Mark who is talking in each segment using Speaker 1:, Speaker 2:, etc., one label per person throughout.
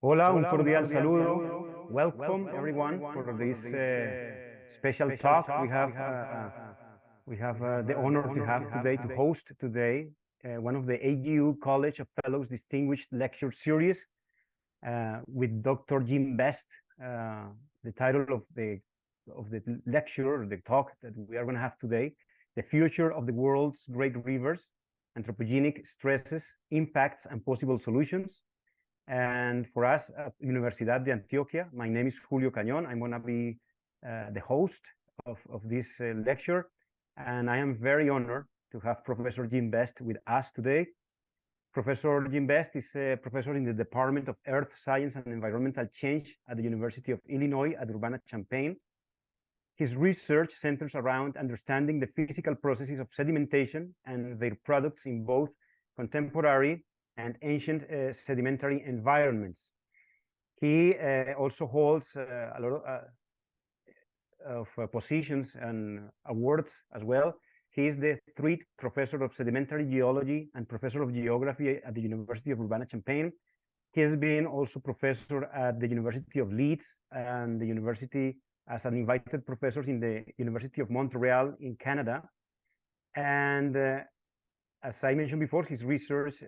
Speaker 1: Hola, un cordial saludo. Welcome everyone for this special talk. We have the honor to have today to host today one of the AGU College of Fellows Distinguished Lecture Series with Dr. Jim Best. The title of the lecture, or the talk that we are going to have today, "The Future of the World's Great Rivers: Anthropogenic Stresses, Impacts, and Possible Solutions." And for us at Universidad de Antioquia, my name is Julio Cañón. I'm going to be the host of this lecture. And I am very honored to have Professor Jim Best with us today. Professor Jim Best is a professor in the Department of Earth Science and Environmental Change at the University of Illinois at Urbana-Champaign. His research centers around understanding the physical processes of sedimentation and their products in both contemporary and ancient sedimentary environments. He also holds a lot of positions and awards as well. He is the Threet Professor of Sedimentary Geology and Professor of Geography at the University of Urbana-Champaign. He has been also professor at the University of Leeds and the university as an invited professor in the University of Montreal in Canada. And as I mentioned before, his research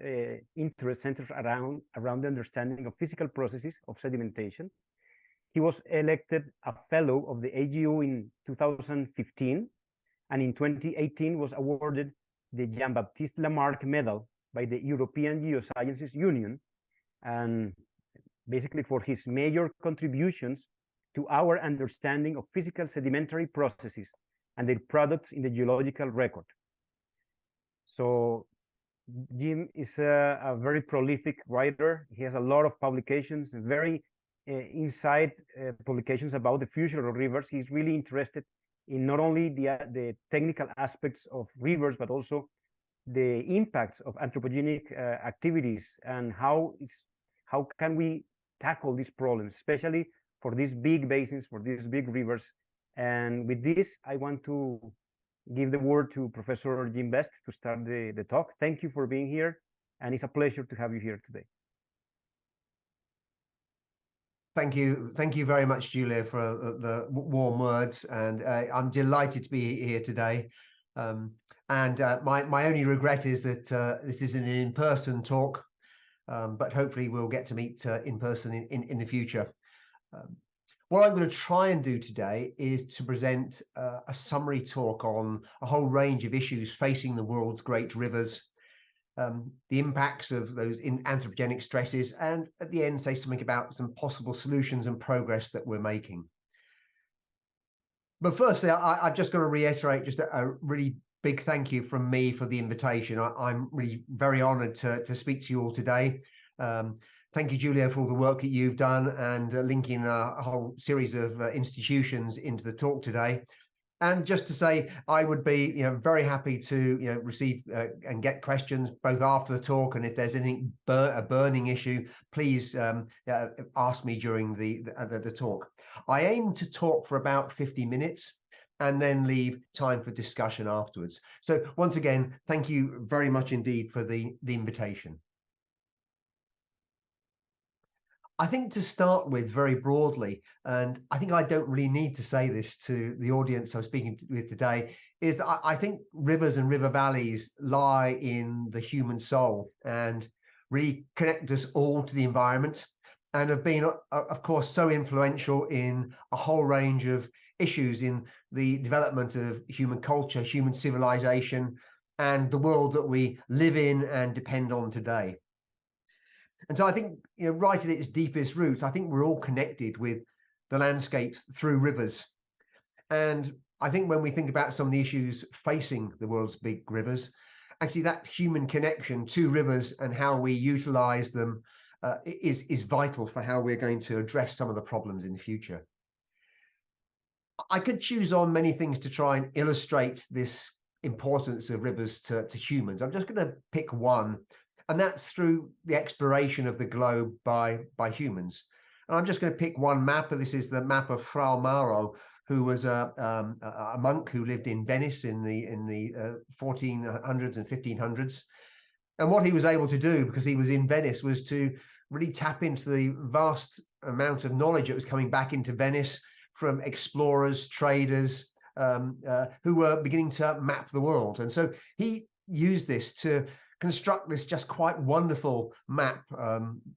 Speaker 1: interest centers around the understanding of physical processes of sedimentation. He was elected a fellow of the AGU in 2015, and in 2018 was awarded the Jean-Baptiste Lamarck Medal by the European Geosciences Union, and basically for his major contributions to our understanding of physical sedimentary processes and their products in the geological record. So Jim is a very prolific writer. He has a lot of publications and very inside publications about the future of rivers. He's really interested in not only the technical aspects of rivers, but also the impacts of anthropogenic activities and how can we tackle these problems, especially for these big basins, for these big rivers. And with this, I want to give the word to Professor Jim Best to start the talk. Thank you for being here, and it's a pleasure to have you here today.
Speaker 2: Thank you very much, Julia, for the warm words, and I'm delighted to be here today. My only regret is that this is an in-person talk, but hopefully we'll get to meet in person in the future. What I'm going to try and do today is to present a summary talk on a whole range of issues facing the world's great rivers, the impacts of those anthropogenic stresses, and at the end say something about some possible solutions and progress that we're making. But firstly, I've just got to reiterate just a really big thank you from me for the invitation. I'm really very honored to speak to you all today. Thank you, Julia, for all the work that you've done and linking a whole series of institutions into the talk today. And just to say, I would be, very happy to, receive and get questions both after the talk, and if there's anything a burning issue, please ask me during the talk. I aim to talk for about 50 minutes and then leave time for discussion afterwards. So once again, thank you very much indeed for the invitation. I think to start with very broadly, and I think I don't really need to say this to the audience I'm speaking with today, is that I think rivers and river valleys lie in the human soul and really connect us all to the environment, and have been, of course, so influential in a whole range of issues in the development of human culture, human civilization, and the world that we live in and depend on today. And so I think, right at its deepest roots, I think we're all connected with the landscapes through rivers. And I think when we think about some of the issues facing the world's big rivers, actually that human connection to rivers and how we utilize them is vital for how we're going to address some of the problems in the future. I could choose on many things to try and illustrate this importance of rivers to humans. I'm just going to pick one, and that's through the exploration of the globe by humans. And I'm just going to pick one map, and this is the map of Fra Mauro, who was a monk who lived in Venice in the 1400s and 1500s. And what he was able to do, because he was in Venice, was to really tap into the vast amount of knowledge that was coming back into Venice from explorers, traders, who were beginning to map the world. And so he used this to construct this just quite wonderful map,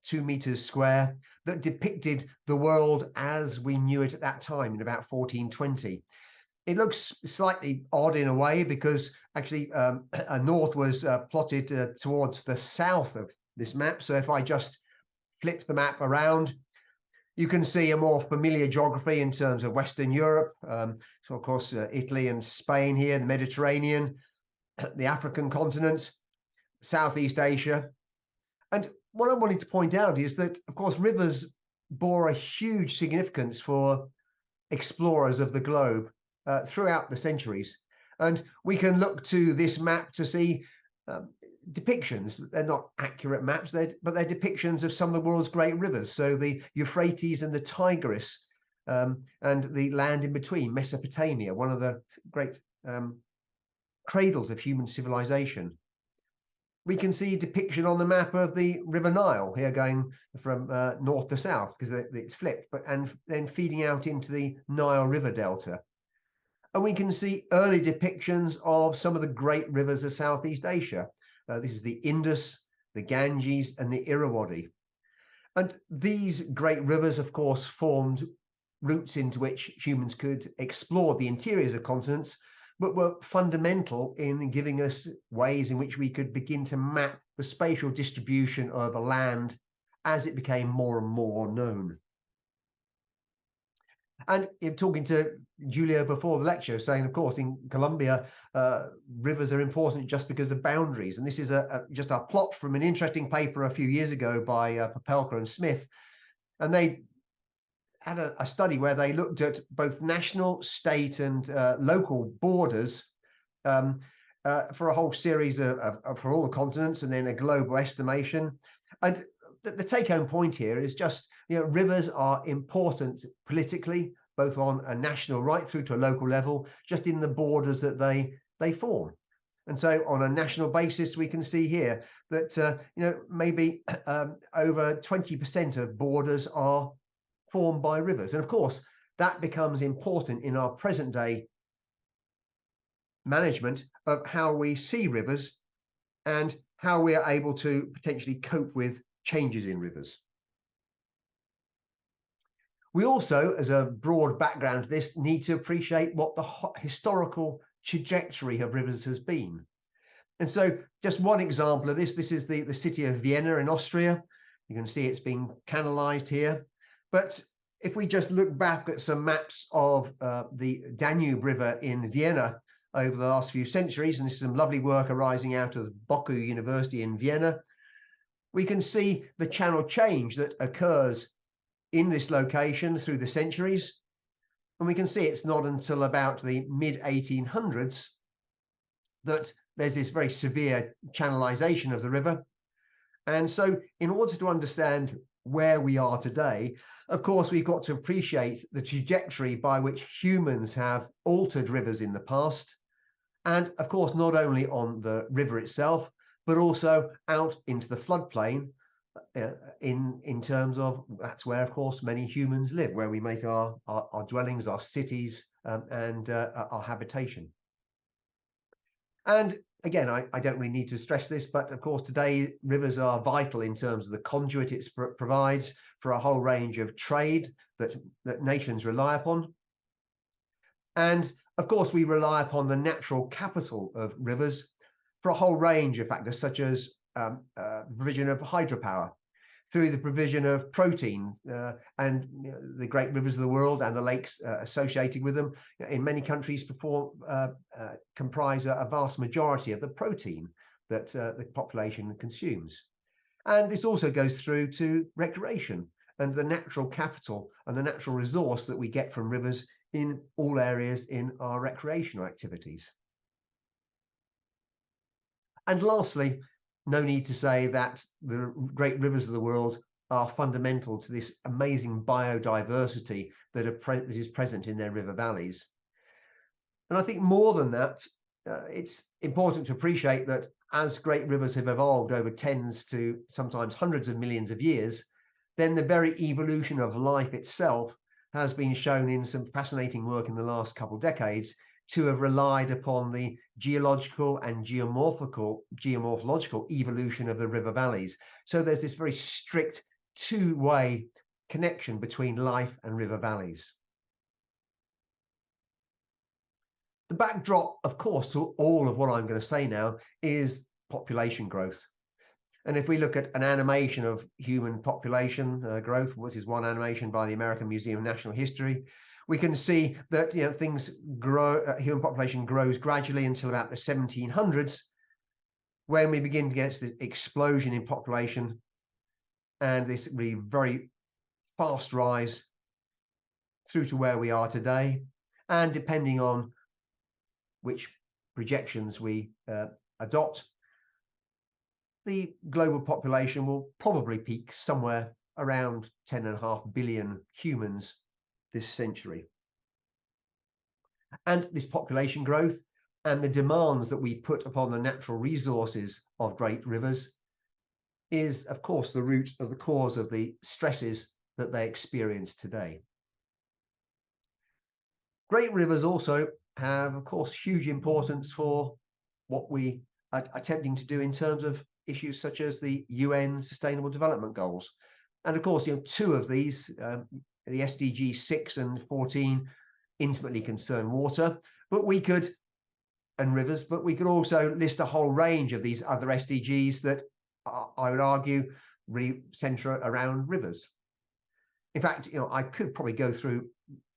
Speaker 2: 2 meters square, that depicted the world as we knew it at that time in about 1420. It looks slightly odd in a way because actually a north was plotted towards the south of this map. So if I just flip the map around, you can see a more familiar geography in terms of Western Europe. So of course, Italy and Spain here, the Mediterranean, the African continent, Southeast Asia. And what I wanted to point out is that, of course, rivers bore a huge significance for explorers of the globe throughout the centuries. And we can look to this map to see depictions. They're not accurate maps, but they're depictions of some of the world's great rivers. So the Euphrates and the Tigris, and the land in between, Mesopotamia, one of the great cradles of human civilization. We can see depiction on the map of the River Nile here going from north to south because it's flipped, and then feeding out into the Nile River Delta. And we can see early depictions of some of the great rivers of Southeast Asia. This is the Indus, the Ganges, and the Irrawaddy. And these great rivers, of course, formed routes into which humans could explore the interiors of continents, but were fundamental in giving us ways in which we could begin to map the spatial distribution of a land as it became more and more known. And in talking to Julio before the lecture, saying, of course, in Colombia, rivers are important just because of boundaries. And this is just a plot from an interesting paper a few years ago by Popelka and Smith. And they had a study where they looked at both national, state, and local borders for a whole series for all the continents, and then a global estimation. And the take-home point here is just, rivers are important politically, both on a national right through to a local level, just in the borders that they form. And so on a national basis, we can see here that, maybe over 20% of borders are formed by rivers. And of course, that becomes important in our present day management of how we see rivers and how we are able to potentially cope with changes in rivers. We also, as a broad background to this, need to appreciate what the historical trajectory of rivers has been. And so just one example of this is the city of Vienna in Austria. You can see it's being canalized here. But if we just look back at some maps of the Danube River in Vienna over the last few centuries, and this is some lovely work arising out of Boku University in Vienna, we can see the channel change that occurs in this location through the centuries. And we can see it's not until about the mid-1800s that there's this very severe channelization of the river. And so in order to understand where we are today, of course, we've got to appreciate the trajectory by which humans have altered rivers in the past. And of course, not only on the river itself, but also out into the floodplain in terms of, that's where, of course, many humans live, where we make our dwellings, our cities, and our habitation. And again, I don't really need to stress this, but of course, today rivers are vital in terms of the conduit it provides for a whole range of trade that nations rely upon. And of course, we rely upon the natural capital of rivers for a whole range of factors, such as provision of hydropower, through the provision of protein, and the great rivers of the world and the lakes associated with them in many countries comprise a vast majority of the protein that the population consumes. And this also goes through to recreation and the natural capital and the natural resource that we get from rivers in all areas in our recreational activities. And lastly, no need to say that the great rivers of the world are fundamental to this amazing biodiversity that is present in their river valleys. And I think more than that, it's important to appreciate that as great rivers have evolved over tens to sometimes hundreds of millions of years, then the very evolution of life itself has been shown in some fascinating work in the last couple of decades to have relied upon the geological and geomorphological evolution of the river valleys. So there's this very strict two-way connection between life and river valleys. The backdrop, of course, to all of what I'm going to say now is population growth. And if we look at an animation of human population growth, which is one animation by the American Museum of Natural History, we can see that things grow, human population grows gradually until about the 1700s, when we begin to get this explosion in population and this really very fast rise through to where we are today. And depending on which projections we adopt, the global population will probably peak somewhere around 10.5 billion humans this century. And this population growth and the demands that we put upon the natural resources of great rivers is, of course, the root of the cause of the stresses that they experience today. Great rivers also have, of course, huge importance for what we are attempting to do in terms of issues such as the UN Sustainable Development Goals. And of course, two of these, the SDG 6 and 14, intimately concern water, and rivers, but we could also list a whole range of these other SDGs that I would argue really center around rivers. In fact, I could probably go through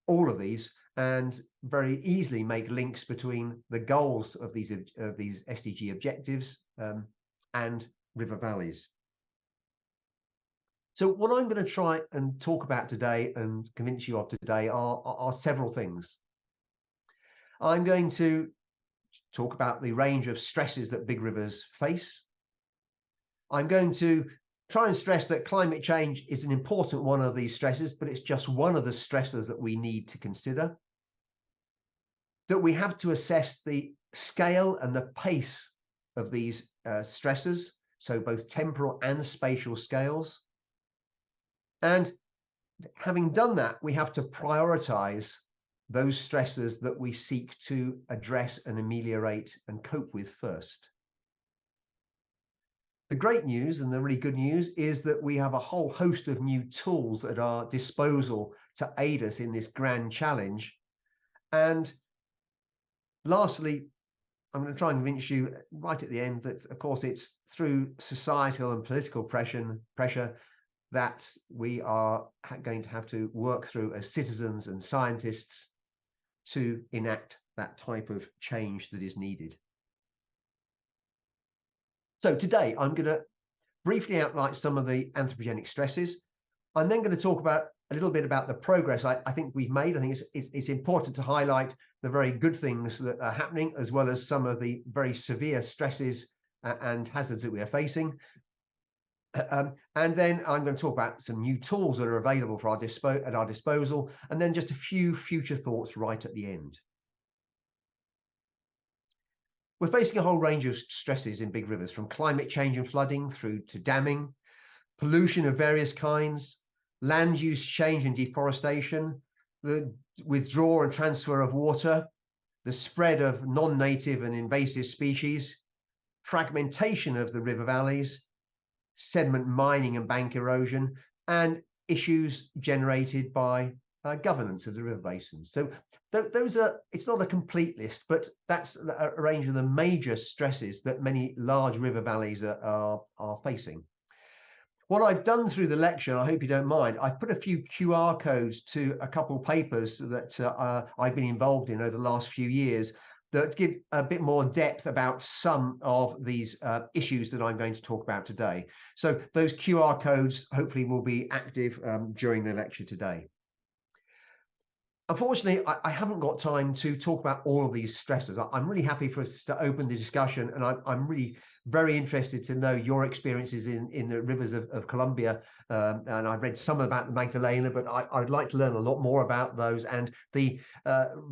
Speaker 2: all of these and very easily make links between the goals of these SDG objectives and river valleys. So what I'm going to try and talk about today and convince you of today are several things. I'm going to talk about the range of stresses that big rivers face. I'm going to try and stress that climate change is an important one of these stresses, but it's just one of the stresses that we need to consider. That we have to assess the scale and the pace of these stresses, so both temporal and spatial scales. And having done that, we have to prioritize those stresses that we seek to address and ameliorate and cope with first. The great news and the really good news is that we have a whole host of new tools at our disposal to aid us in this grand challenge. And lastly, I'm going to try and convince you right at the end that, of course, it's through societal and political pressure that we are going to have to work through as citizens and scientists to enact that type of change that is needed. So today, I'm going to briefly outline some of the anthropogenic stresses. I'm then going to talk about a little bit about the progress I think we've made. I think it's important to highlight the very good things that are happening, as well as some of the very severe stresses and hazards that we are facing. And then I'm going to talk about some new tools that are available for at our disposal, and then just a few future thoughts right at the end. We're facing a whole range of stresses in big rivers, from climate change and flooding through to damming, pollution of various kinds, land use change and deforestation, the withdrawal and transfer of water, the spread of non-native and invasive species, fragmentation of the river valleys, sediment mining and bank erosion, and issues generated by governance of the river basins. So those are, it's not a complete list, but that's a range of the major stresses that many large river valleys are facing. What I've done through the lecture, and I hope you don't mind, I've put a few QR codes to a couple of papers that I've been involved in over the last few years that give a bit more depth about some of these issues that I'm going to talk about today. So those QR codes hopefully will be active during the lecture today. Unfortunately, I haven't got time to talk about all of these stresses. I'm really happy for us to open the discussion, and I'm really very interested to know your experiences in the rivers of Colombia. And I've read some about the Magdalena, but I'd like to learn a lot more about those and the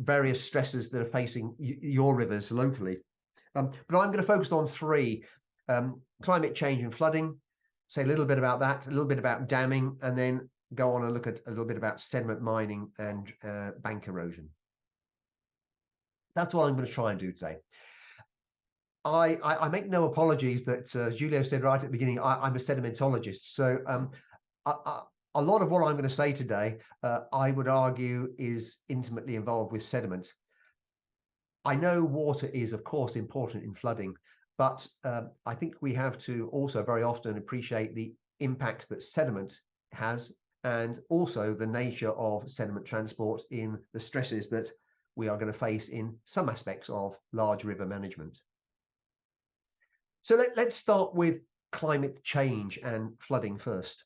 Speaker 2: various stresses that are facing your rivers locally. But I'm going to focus on three. climate change and flooding, say a little bit about that, a little bit about damming, and then go on and look at a little bit about sediment mining and bank erosion. That's what I'm going to try and do today. I make no apologies that, as Julio said right at the beginning, I'm a sedimentologist. So a lot of what I'm going to say today, I would argue, is intimately involved with sediment. I know water is, of course, important in flooding, but I think we have to also very often appreciate the impacts that sediment has, and also the nature of sediment transport in the stresses that we are going to face in some aspects of large river management. So let's start with climate change and flooding first.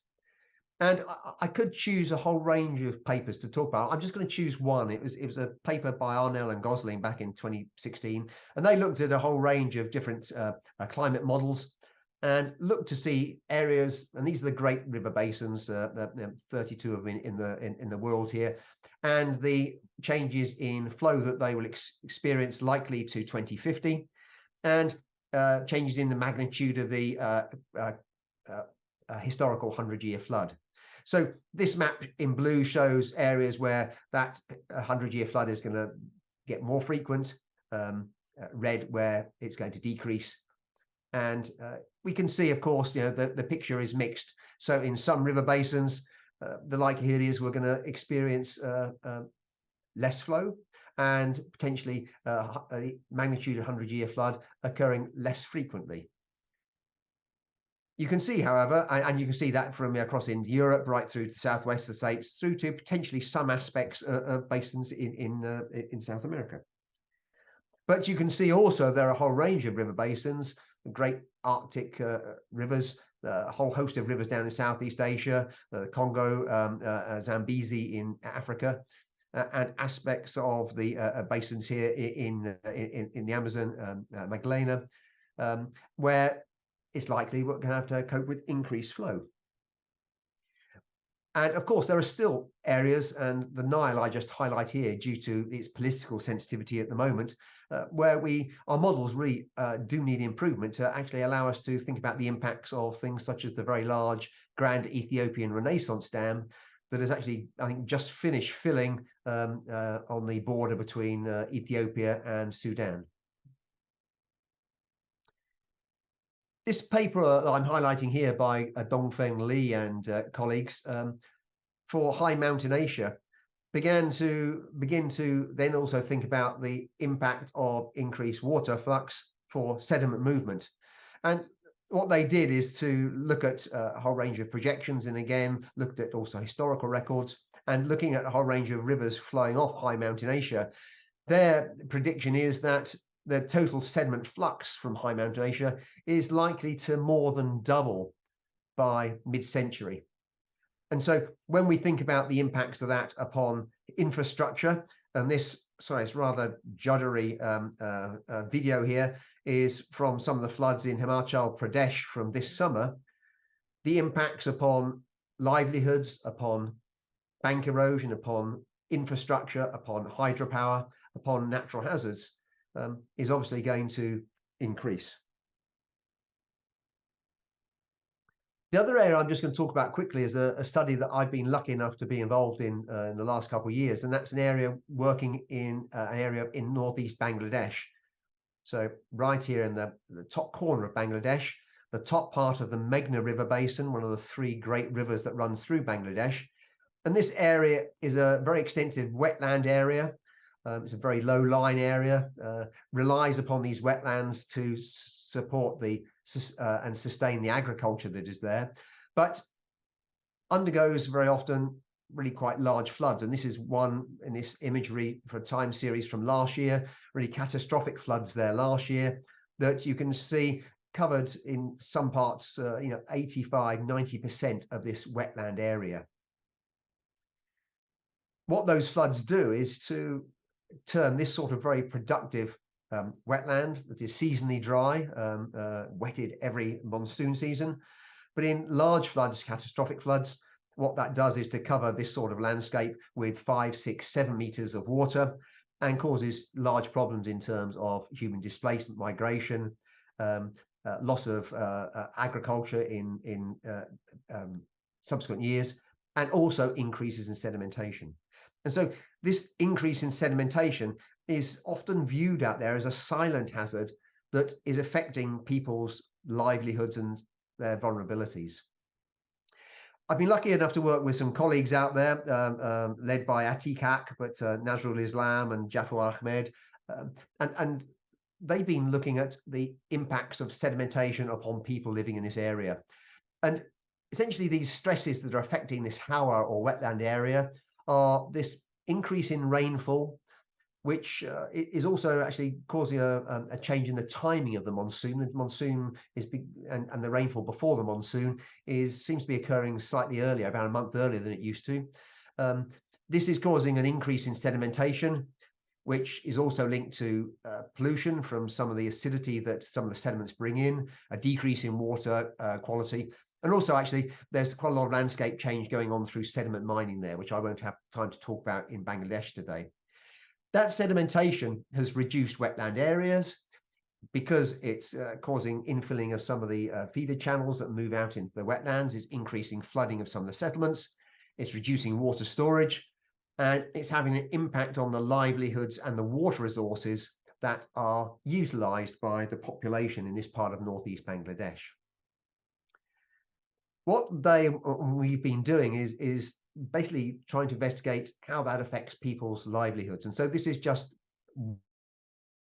Speaker 2: And I could choose a whole range of papers to talk about. I'm just going to choose one. It was a paper by Arnell and Gosling back in 2016, and they looked at a whole range of different climate models and looked to see areas. And these are the great river basins, 32 of them in the world here, and the changes in flow that they will experience likely to 2050, and changes in the magnitude of the historical 100-year flood. So this map in blue shows areas where that 100-year flood is going to get more frequent, red where it's going to decrease. And we can see, of course, the picture is mixed. So in some river basins, the likelihood is we're going to experience less flow, and potentially a magnitude 100-year flood occurring less frequently. You can see, however, and you can see that from across in Europe, right through to the southwest of the states, through to potentially some aspects of basins in South America. But you can see also there are a whole range of river basins, great Arctic rivers, a whole host of rivers down in Southeast Asia, the Congo, Zambezi in Africa, and aspects of the basins here in the Amazon, Magdalena, where it's likely we're going to have to cope with increased flow. And of course, there are still areas, and the Nile I just highlight here due to its political sensitivity at the moment, where our models really do need improvement to actually allow us to think about the impacts of things such as the very large Grand Ethiopian Renaissance Dam that has actually, I think, just finished filling on the border between Ethiopia and Sudan. This paper that I'm highlighting here by Dongfeng Li and colleagues for high mountain Asia begin to then also think about the impact of increased water flux for sediment movement. And what they did is to look at a whole range of projections, and again looked at also historical records, and looking at a whole range of rivers flowing off high mountain Asia. Their prediction is that the total sediment flux from high mountain Asia is likely to more than double by mid-century. And so when we think about the impacts of that upon infrastructure, and this, sorry, it's rather juddery video here, is from some of the floods in Himachal Pradesh from this summer, the impacts upon livelihoods, upon bank erosion, upon infrastructure, upon hydropower, upon natural hazards, is obviously going to increase. The other area I'm just going to talk about quickly is a study that I've been lucky enough to be involved in the last couple of years, and that's an area working in an area in northeast Bangladesh. So right here in the top corner of Bangladesh, the top part of the Meghna River Basin, one of the three great rivers that runs through Bangladesh. And this area is a very extensive wetland area. It's a very low-lying area, relies upon these wetlands to support and sustain the agriculture that is there, but undergoes very often really quite large floods. And this is one in this imagery for a time series from last year, really catastrophic floods there last year that you can see covered in some parts, 85–90% of this wetland area. What those floods do is to turn this sort of very productive wetland that is seasonally dry, wetted every monsoon season. But in large floods, catastrophic floods, what that does is to cover this sort of landscape with 5, 6, 7 meters of water, and causes large problems in terms of human displacement, migration, loss of agriculture in subsequent years, and also increases in sedimentation. And so this increase in sedimentation is often viewed out there as a silent hazard that is affecting people's livelihoods and their vulnerabilities. I've been lucky enough to work with some colleagues out there, led by Atiq, but Nazrul Islam and Jafar Ahmed, and they've been looking at the impacts of sedimentation upon people living in this area. And essentially these stresses that are affecting this Hawa or wetland area are this increase in rainfall, which is also actually causing a change in the timing of the monsoon. The monsoon is big, and the rainfall before the monsoon seems to be occurring slightly earlier, about a month earlier than it used to. This is causing an increase in sedimentation, which is also linked to pollution from some of the acidity that some of the sediments bring in, a decrease in water quality. And also, actually, there's quite a lot of landscape change going on through sediment mining there, which I won't have time to talk about in Bangladesh today. That sedimentation has reduced wetland areas because it's causing infilling of some of the feeder channels that move out into the wetlands. It's increasing flooding of some of the settlements. It's reducing water storage, and it's having an impact on the livelihoods and the water resources that are utilized by the population in this part of northeast Bangladesh. What we've been doing is basically trying to investigate how that affects people's livelihoods. And so this is just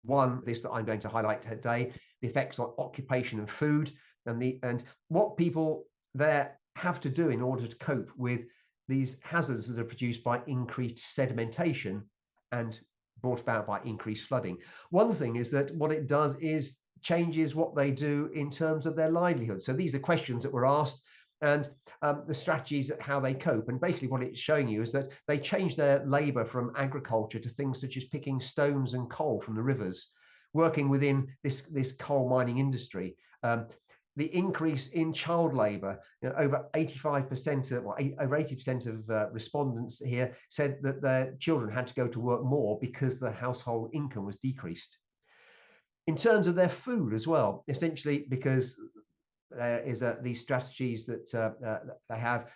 Speaker 2: one that I'm going to highlight today, the effects on occupation and food, and what people there have to do in order to cope with these hazards that are produced by increased sedimentation and brought about by increased flooding. One thing is that what it does is changes what they do in terms of their livelihood. So these are questions that were asked, and the strategies at how they cope. And basically what it's showing you is that they change their labor from agriculture to things such as picking stones and coal from the rivers, working within this coal mining industry. The increase in child labor, over 85% over 80% of respondents here said that their children had to go to work more because the household income was decreased. In terms of their food as well, essentially because there is these strategies that they have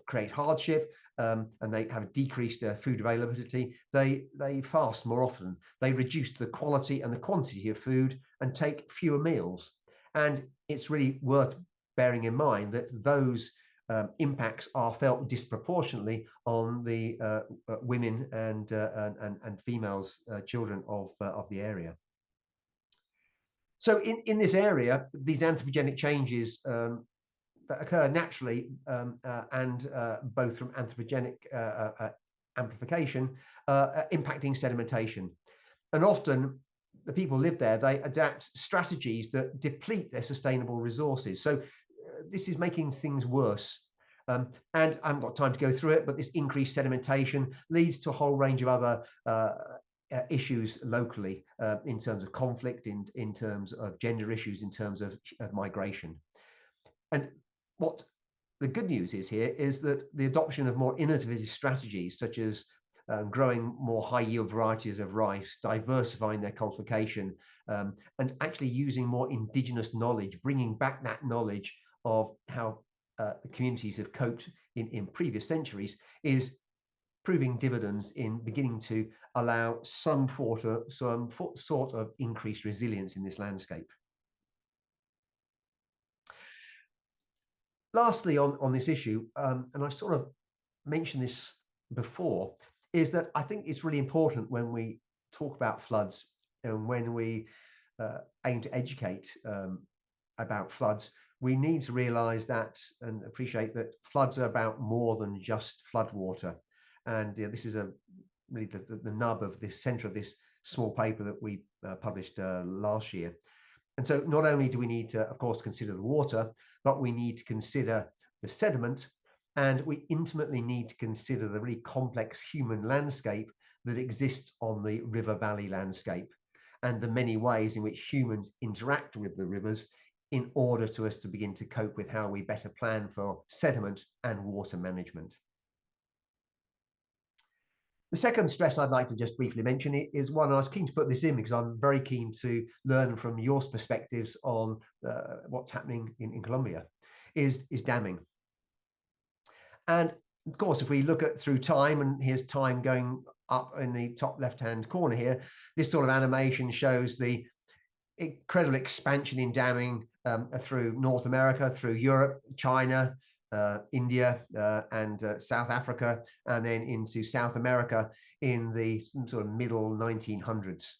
Speaker 2: create hardship, and they have decreased food availability. They fast more often. They reduce the quality and the quantity of food and take fewer meals. And it's really worth bearing in mind that those impacts are felt disproportionately on the women and females, children of the area. So in this area, these anthropogenic changes that occur naturally and both from anthropogenic amplification, impacting sedimentation. And often the people live there, they adapt strategies that deplete their sustainable resources. So this is making things worse. And I haven't got time to go through it, but this increased sedimentation leads to a whole range of other issues locally in terms of conflict, in terms of gender issues, in terms of migration. And what the good news is here is that the adoption of more innovative strategies, such as growing more high yield varieties of rice, diversifying their cultivation, and actually using more indigenous knowledge, bringing back that knowledge of how the communities have coped in previous centuries, is proving dividends in beginning to allow some sort of increased resilience in this landscape. Lastly, on this issue, and I sort of mentioned this before, is that I think it's really important when we talk about floods and when we aim to educate about floods, we need to realize that and appreciate that floods are about more than just flood water. And this is really the nub of this center of this small paper that we published last year. And so not only do we need to, of course, consider the water, but we need to consider the sediment, and we intimately need to consider the really complex human landscape that exists on the river valley landscape and the many ways in which humans interact with the rivers in order to us to begin to cope with how we better plan for sediment and water management. The second stress I'd like to just briefly mention is one. I was keen to put this in because I'm very keen to learn from your perspectives on what's happening in Colombia, is damming. And of course, if we look at through time, and here's time going up in the top left-hand corner here, this sort of animation shows the incredible expansion in damming through North America, through Europe, China, India, and South Africa, and then into South America in the sort of middle 1900s.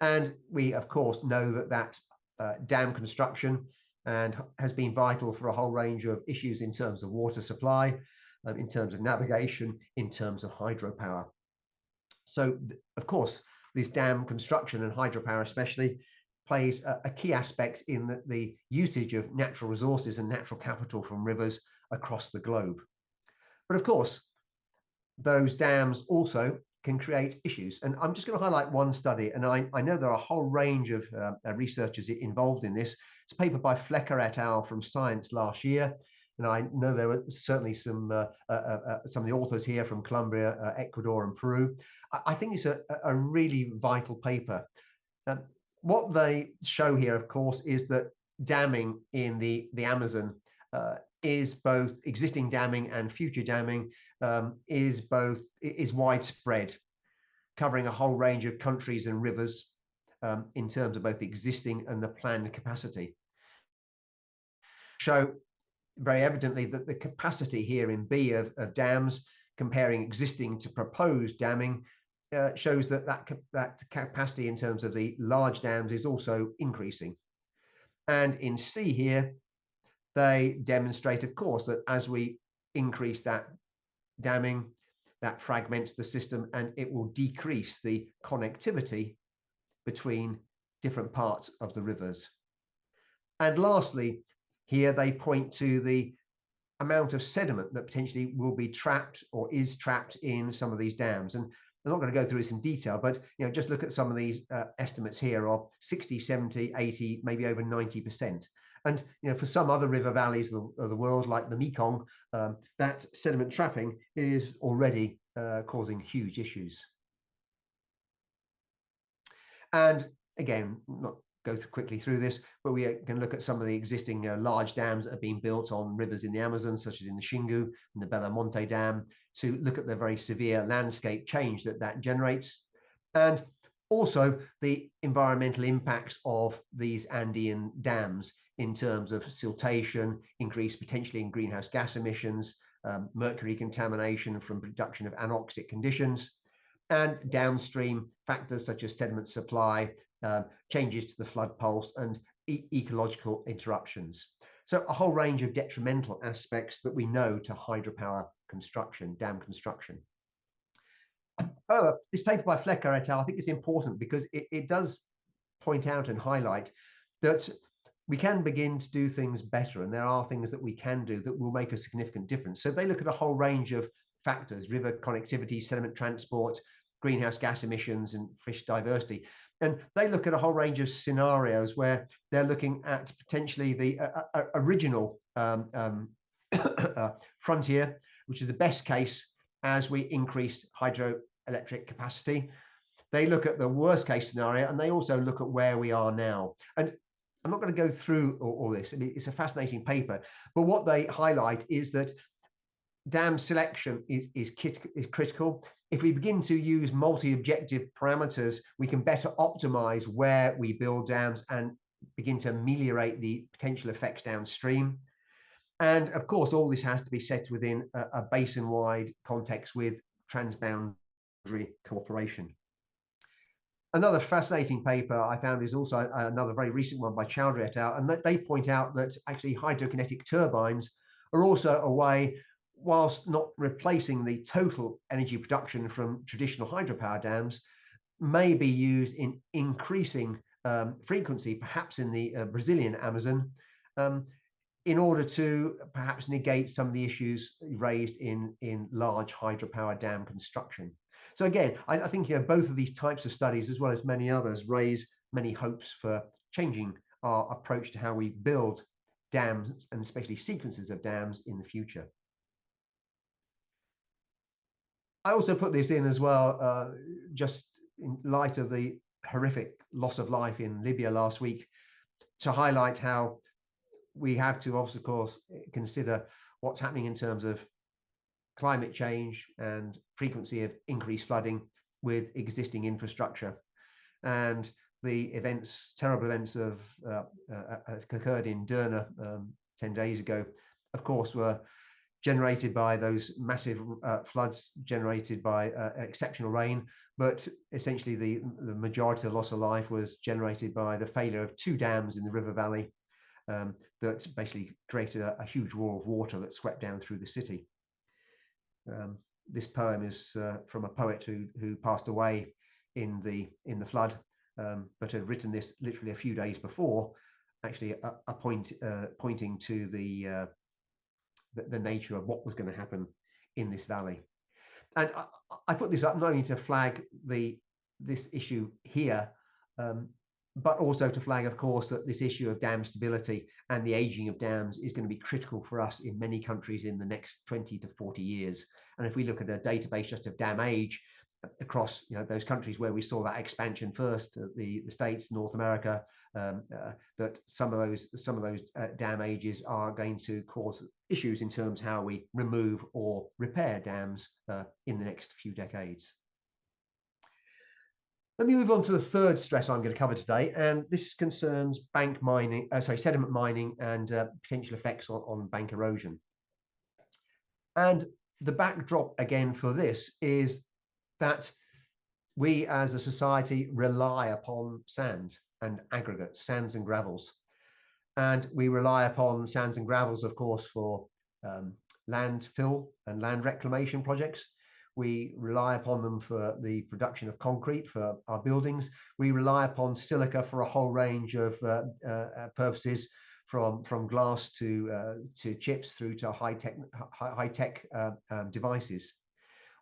Speaker 2: And we, of course, know that dam construction has been vital for a whole range of issues in terms of water supply, in terms of navigation, in terms of hydropower. So, of course, this dam construction and hydropower especially plays a key aspect in the usage of natural resources and natural capital from rivers across the globe. But of course, those dams also can create issues. And I'm just going to highlight one study, and I know there are a whole range of researchers involved in this. It's a paper by Flecker et al. From Science last year. And I know there were certainly some of the authors here from Colombia, Ecuador, and Peru. I think it's a really vital paper. What they show here, of course, is that damming in the Amazon is both existing damming and future damming is widespread, covering a whole range of countries and rivers in terms of both existing and the planned capacity. Show very evidently that the capacity here in B of dams, comparing existing to proposed damming, shows that capacity in terms of the large dams is also increasing. And in C here, they demonstrate, of course, that as we increase that damming, that fragments the system and it will decrease the connectivity between different parts of the rivers. And lastly, here they point to the amount of sediment that potentially will be trapped or is trapped in some of these dams. And I'm not going to go through this in detail, but just look at some of these estimates here of 60, 70, 80, maybe over 90%. And for some other river valleys of the world, like the Mekong, that sediment trapping is already causing huge issues. And again, not go quickly through this, but we can look at some of the existing large dams that have been built on rivers in the Amazon, such as in the Xingu and the Belamonte Dam, to look at the very severe landscape change that generates, and also the environmental impacts of these Andean dams in terms of siltation, increase potentially in greenhouse gas emissions, mercury contamination from production of anoxic conditions, and downstream factors such as sediment supply, changes to the flood pulse, and ecological interruptions. So a whole range of detrimental aspects that we know to hydropower construction, dam construction. However, this paper by Flecker et al. I think is important because it does point out and highlight that we can begin to do things better, and there are things that we can do that will make a significant difference. So they look at a whole range of factors: river connectivity, sediment transport, greenhouse gas emissions, and fish diversity. And they look at a whole range of scenarios where they're looking at potentially the original frontier, which is the best case as we increase hydroelectric capacity. They look at the worst case scenario, and they also look at where we are now. And I'm not going to go through all this. I mean, it's a fascinating paper, but what they highlight is that dam selection is critical. If we begin to use multi-objective parameters, we can better optimize where we build dams and begin to ameliorate the potential effects downstream. And of course, all this has to be set within a basin-wide context with transboundary cooperation. Another fascinating paper I found is also another very recent one by Chowdhury et al. And they point out that actually hydrokinetic turbines are also a way, whilst not replacing the total energy production from traditional hydropower dams, may be used in increasing frequency, perhaps in the Brazilian Amazon, in order to perhaps negate some of the issues raised in large hydropower dam construction. So again, I think both of these types of studies, as well as many others, raise many hopes for changing our approach to how we build dams, and especially sequences of dams in the future. I also put this in as well, just in light of the horrific loss of life in Libya last week, to highlight how we have to, of course, consider what's happening in terms of climate change and frequency of increased flooding with existing infrastructure. And the events, terrible events of occurred in Derna 10 days ago, of course, were generated by those massive floods generated by exceptional rain, but essentially the majority of the loss of life was generated by the failure of 2 dams in the river valley that basically created a huge wall of water that swept down through the city. This poem is from a poet who passed away in the flood, but had written this literally a few days before, actually pointing to the nature of what was going to happen in this valley. And I put this up not only to flag this issue here, but also to flag, of course, that this issue of dam stability and the aging of dams is going to be critical for us in many countries in the next 20 to 40 years. And if we look at a database just of dam age across those countries where we saw that expansion first, the States, North America, that some of those dam ages are going to cause issues in terms of how we remove or repair dams in the next few decades. Let me move on to the third stress I'm going to cover today, and this concerns sediment mining and potential effects on bank erosion. And the backdrop again for this is that we as a society rely upon sand and aggregates, sands and gravels. And we rely upon sands and gravels, of course, for landfill and land reclamation projects. We rely upon them for the production of concrete for our buildings. We rely upon silica for a whole range of purposes, from glass to chips through to high-tech devices.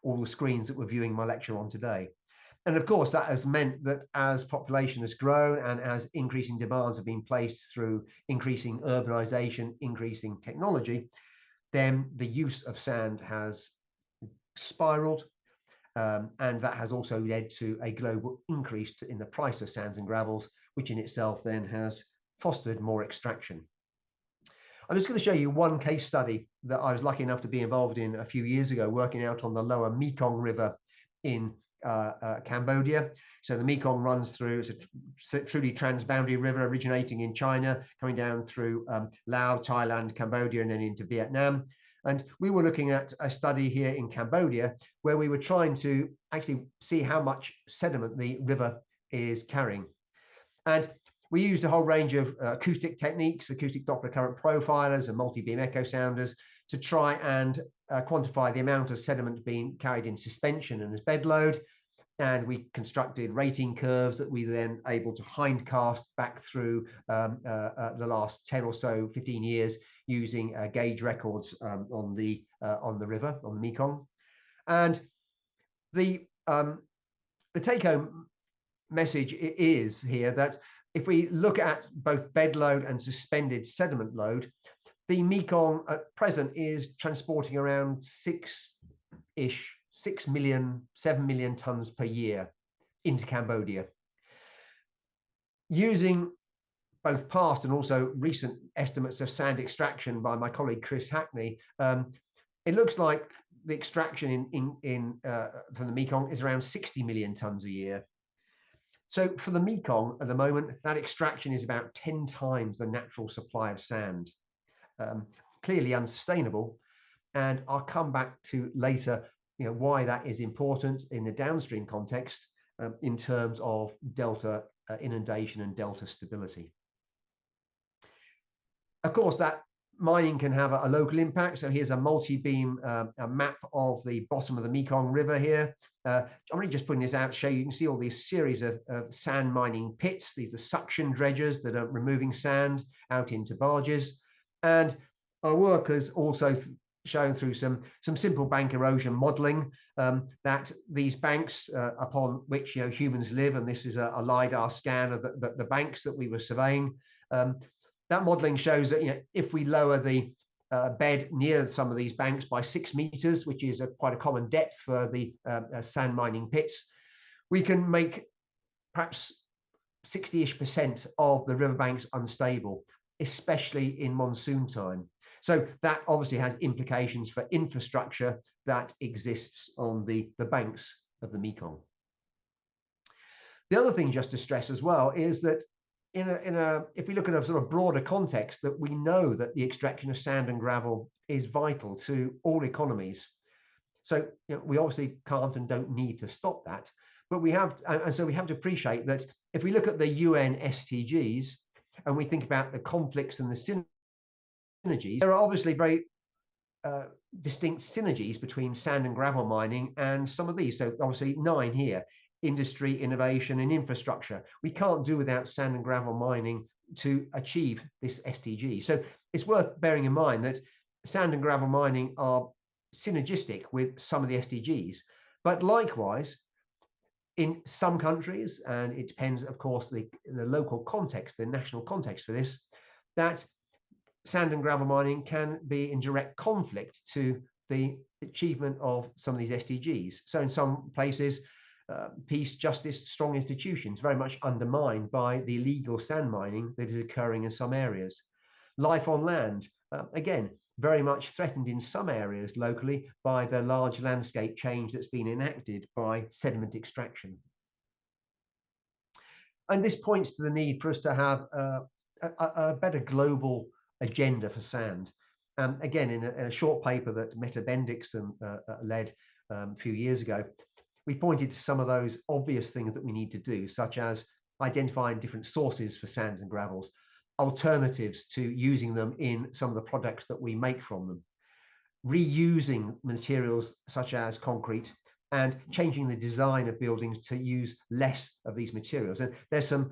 Speaker 2: All the screens that we're viewing my lecture on today. And of course, that has meant that as population has grown and as increasing demands have been placed through increasing urbanization, increasing technology, then the use of sand has spiraled, and that has also led to a global increase in the price of sands and gravels, which in itself then has fostered more extraction. I'm just going to show you one case study that I was lucky enough to be involved in a few years ago, working out on the lower Mekong River in Cambodia. So the Mekong runs through, it's a truly transboundary river originating in China, coming down through Laos, Thailand, Cambodia, and then into Vietnam. And we were looking at a study here in Cambodia where we were trying to actually see how much sediment the river is carrying. And we used a whole range of acoustic techniques, acoustic Doppler current profilers and multi-beam echo sounders to try and quantify the amount of sediment being carried in suspension and as bed load. And we constructed rating curves that we then able to hindcast back through the last 10 or so, 15 years using gauge records on the river, on the Mekong. And the take-home message is here that if we look at both bed load and suspended sediment load, the Mekong at present is transporting around 7 million tons per year into Cambodia. Using both past and also recent estimates of sand extraction by my colleague Chris Hackney, it looks like the extraction from the Mekong is around 60 million tons a year. So for the Mekong at the moment, that extraction is about 10 times the natural supply of sand. Clearly unsustainable, and I'll come back to later why that is important in the downstream context in terms of delta inundation and delta stability. Of course, that mining can have a local impact. So here's a multi-beam map of the bottom of the Mekong River here. I'm really just putting this out to show you can see all these series of sand mining pits. These are suction dredgers that are removing sand out into barges. And our work has also shown through some simple bank erosion modeling that these banks upon which humans live, and this is a LiDAR scan of the banks that we were surveying, that modeling shows that if we lower the bed near some of these banks by 6 meters, which is quite a common depth for the sand mining pits, we can make perhaps 60-ish% of the riverbanks unstable, especially in monsoon time. So that obviously has implications for infrastructure that exists on the banks of the Mekong. The other thing just to stress as well is that if we look at a sort of broader context, that we know that the extraction of sand and gravel is vital to all economies. So we obviously can't and don't need to stop that, but we have, and so we have to appreciate that if we look at the UN SDGs and we think about the conflicts and the synergies, there are obviously very distinct synergies between sand and gravel mining and some of these. So obviously 9 here: industry, innovation, and infrastructure. We can't do without sand and gravel mining to achieve this SDG. So it's worth bearing in mind that sand and gravel mining are synergistic with some of the SDGs, but likewise in some countries, and it depends of course the local context, the national context for this, that sand and gravel mining can be in direct conflict to the achievement of some of these SDGs. So in some places, peace, justice, strong institutions very much undermined by the illegal sand mining that is occurring in some areas. Life on land, again, very much threatened in some areas locally by the large landscape change that's been enacted by sediment extraction. And this points to the need for us to have a better global agenda for sand. Again, in a short paper that Mette Bendiksen led a few years ago, we pointed to some of those obvious things that we need to do, such as identifying different sources for sands and gravels, alternatives to using them in some of the products that we make from them, reusing materials such as concrete, and changing the design of buildings to use less of these materials. And there's some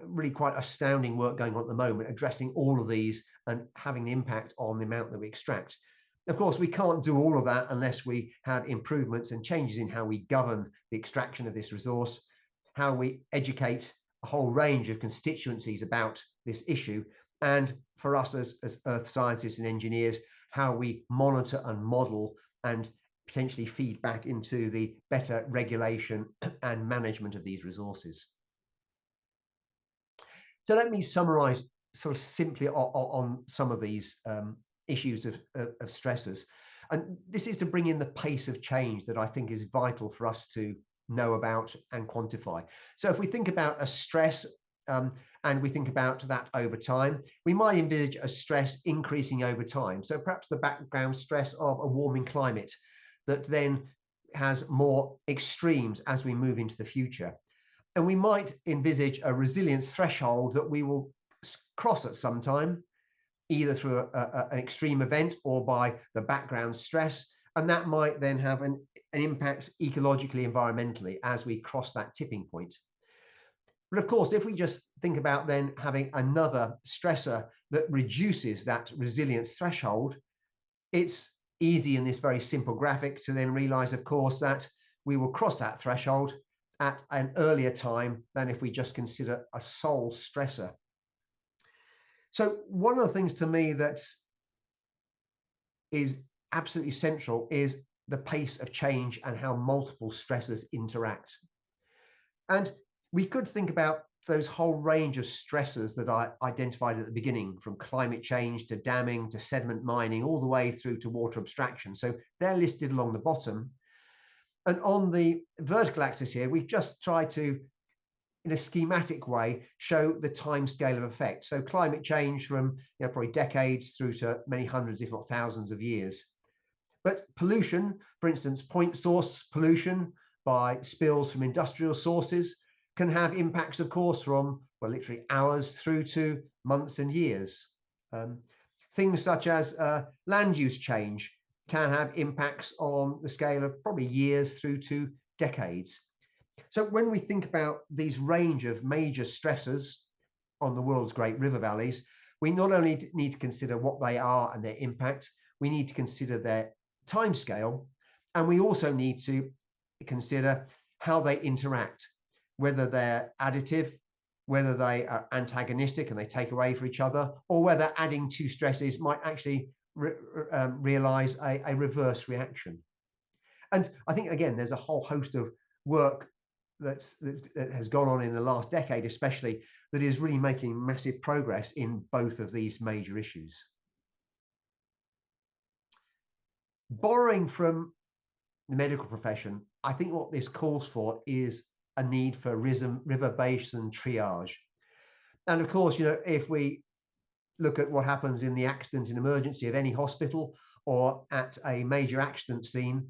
Speaker 2: really quite astounding work going on at the moment addressing all of these and having an impact on the amount that we extract. Of course, we can't do all of that unless we have improvements and changes in how we govern the extraction of this resource, how we educate a whole range of constituencies about this issue, and for us as earth scientists and engineers, how we monitor and model and potentially feed back into the better regulation and management of these resources. So let me summarize sort of simply on some of these issues of stressors. And this is to bring in the pace of change that I think is vital for us to know about and quantify. So if we think about a stress and we think about that over time, we might envisage a stress increasing over time. So perhaps the background stress of a warming climate that then has more extremes as we move into the future. And we might envisage a resilience threshold that we will cross at some time, either through an extreme event or by the background stress. And that might then have an impact ecologically, environmentally, as we cross that tipping point. But of course, if we just think about then having another stressor that reduces that resilience threshold, it's easy in this very simple graphic to then realize, of course, that we will cross that threshold at an earlier time than if we just consider a sole stressor. So one of the things to me that is absolutely central is the pace of change and how multiple stressors interact. And we could think about those whole range of stressors that I identified at the beginning, from climate change to damming to sediment mining, all the way through to water abstraction. So they're listed along the bottom. And on the vertical axis here, we've just tried to, in a schematic way, show the time scale of effect. So climate change from probably decades through to many hundreds, if not thousands of years. But pollution, for instance, point source pollution by spills from industrial sources, can have impacts, of course, from, well, literally hours through to months and years. Things such as land use change can have impacts on the scale of probably years through to decades. So when we think about these range of major stressors on the world's great river valleys, we not only need to consider what they are and their impact, we need to consider their timescale, and we also need to consider how they interact, whether they're additive, whether they are antagonistic and they take away from each other, or whether adding two stresses might actually realize a reverse reaction. And I think, again, there's a whole host of work that has gone on in the last decade, especially, that is really making massive progress in both of these major issues. Borrowing from the medical profession, I think what this calls for is a need for river basin triage. And of course, if we look at what happens in the accident and emergency of any hospital or at a major accident scene,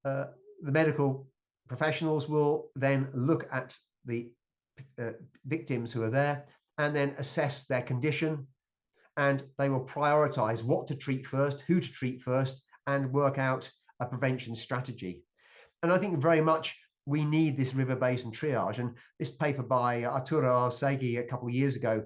Speaker 2: the medical professionals will then look at the victims who are there and then assess their condition, and they will prioritize what to treat first, who to treat first, and work out a prevention strategy. And I think very much we need this river basin triage. And this paper by Arturo Segui a couple of years ago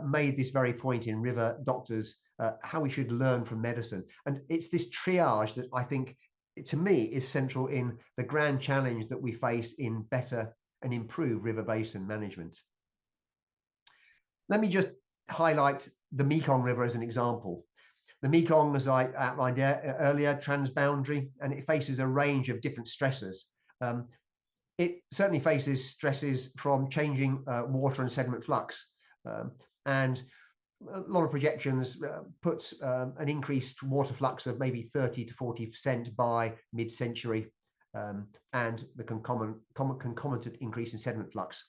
Speaker 2: made this very point in River Doctors, how we should learn from medicine. And it's this triage that I think, to me, is central in the grand challenge that we face in better and improved river basin management. Let me just highlight the Mekong River as an example. The Mekong, as I outlined earlier, transboundary, and it faces a range of different stressors. It certainly faces stresses from changing water and sediment flux. And a lot of projections put an increased water flux of maybe 30 to 40% by mid-century, and the concomitant increase in sediment flux.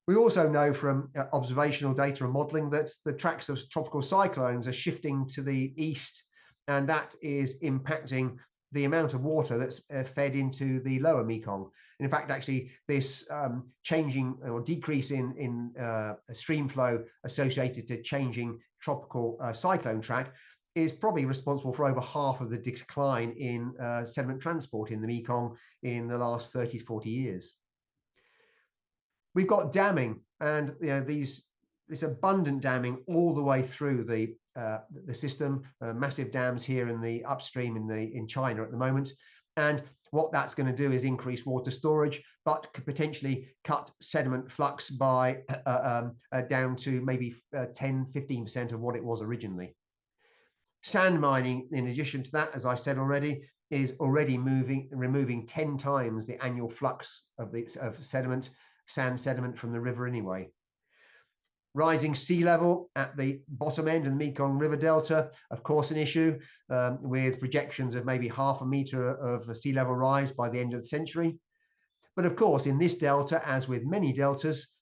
Speaker 2: We also know from observational data and modeling that the tracks of tropical cyclones are shifting to the east, and that is impacting the amount of water that's fed into the lower Mekong. And in fact, actually, this changing or decrease in stream flow associated to changing tropical cyclone track is probably responsible for over half of the decline in sediment transport in the Mekong in the last 30 to 40 years. We've got damming, and this abundant damming all the way through the system. Massive dams here in the upstream in China at the moment, and what that's going to do is increase water storage, but could potentially cut sediment flux by down to maybe 10–15% of what it was originally. Sand mining, in addition to that, as I said already, is already removing 10 times the annual flux of sand sediment from the river anyway. Rising sea level at the bottom end of the Mekong River Delta, of course, an issue, with projections of maybe ½ a meter of sea level rise by the end of the century. But of course, in this delta, as with many deltas,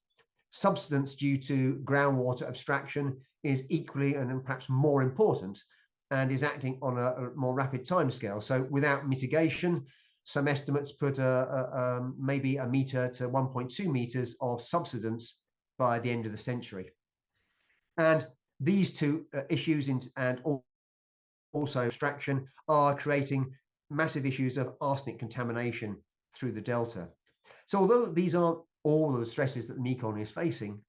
Speaker 2: subsidence due to groundwater abstraction is equally and perhaps more important, and is acting on a more rapid timescale. So without mitigation, some estimates put maybe a meter to 1.2 meters of subsidence by the end of the century. And these two issues and also abstraction are creating massive issues of arsenic contamination through the delta. So although these aren't all of the stresses that the Mekong is facing,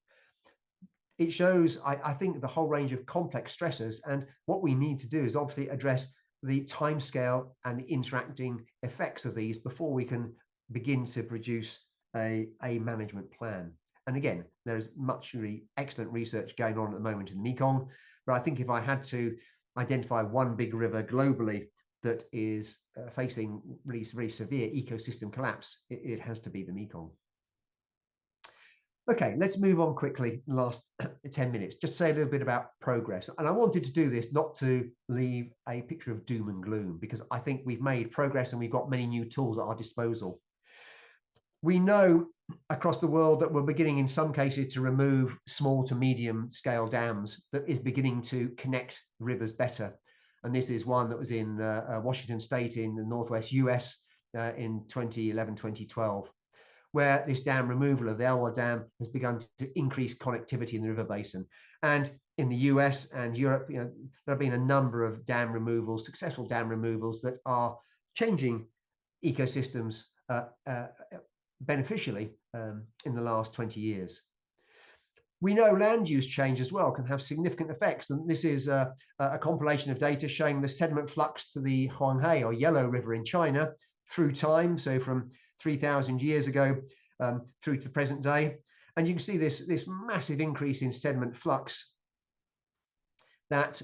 Speaker 2: it shows, I think, the whole range of complex stressors, and what we need to do is obviously address the timescale and the interacting effects of these before we can begin to produce a management plan. And again, there's much really excellent research going on at the moment in the Mekong, but I think if I had to identify one big river globally that is facing really very severe ecosystem collapse, it has to be the Mekong. Okay, let's move on quickly, the last 10 minutes, just to say a little bit about progress. And I wanted to do this not to leave a picture of doom and gloom, because I think we've made progress and we've got many new tools at our disposal. We know across the world that we're beginning in some cases to remove small to medium scale dams that is beginning to connect rivers better. And this is one that was in Washington State in the Northwest US in 2011–2012. Where this dam removal of the Elwha Dam has begun to increase connectivity in the river basin. And in the US and Europe, there have been a number of dam removals, successful dam removals, that are changing ecosystems beneficially in the last 20 years. We know land use change as well can have significant effects, and this is a compilation of data showing the sediment flux to the Huanghe or Yellow River in China through time, so from 3,000 years ago through to the present day. And you can see this massive increase in sediment flux that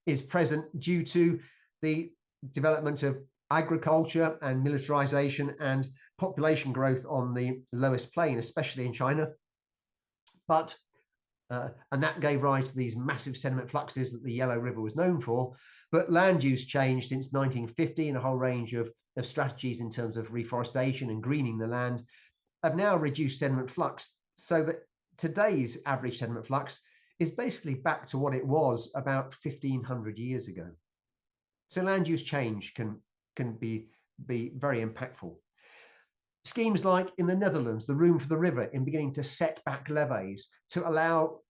Speaker 2: is present due to the development of agriculture and militarization and population growth on the lowest plain, especially in China. But and that gave rise to these massive sediment fluxes that the Yellow River was known for. But land use changed since 1950, and a whole range of strategies in terms of reforestation and greening the land have now reduced sediment flux, so that today's average sediment flux is basically back to what it was about 1,500 years ago. So land use change can be very impactful. Schemes like in the Netherlands, the Room for the River, in beginning to set back levees to allow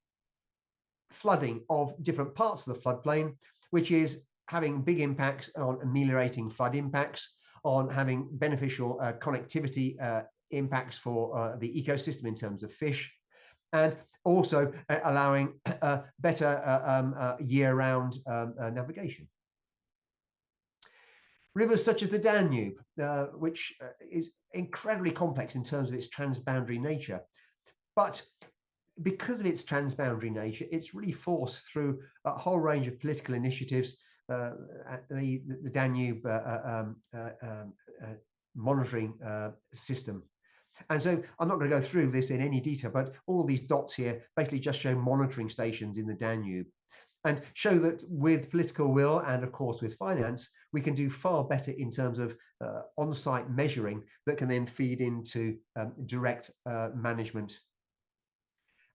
Speaker 2: flooding of different parts of the floodplain, which is having big impacts on ameliorating flood impacts, on having beneficial connectivity impacts for the ecosystem in terms of fish, and also allowing better year-round navigation. Rivers such as the Danube, which is incredibly complex in terms of its transboundary nature, but because of its transboundary nature, it's really forced through a whole range of political initiatives, the Danube monitoring system. And so I'm not going to go through this in any detail, but all these dots here basically just show monitoring stations in the Danube and show that with political will and of course with finance, we can do far better in terms of on-site measuring that can then feed into direct management.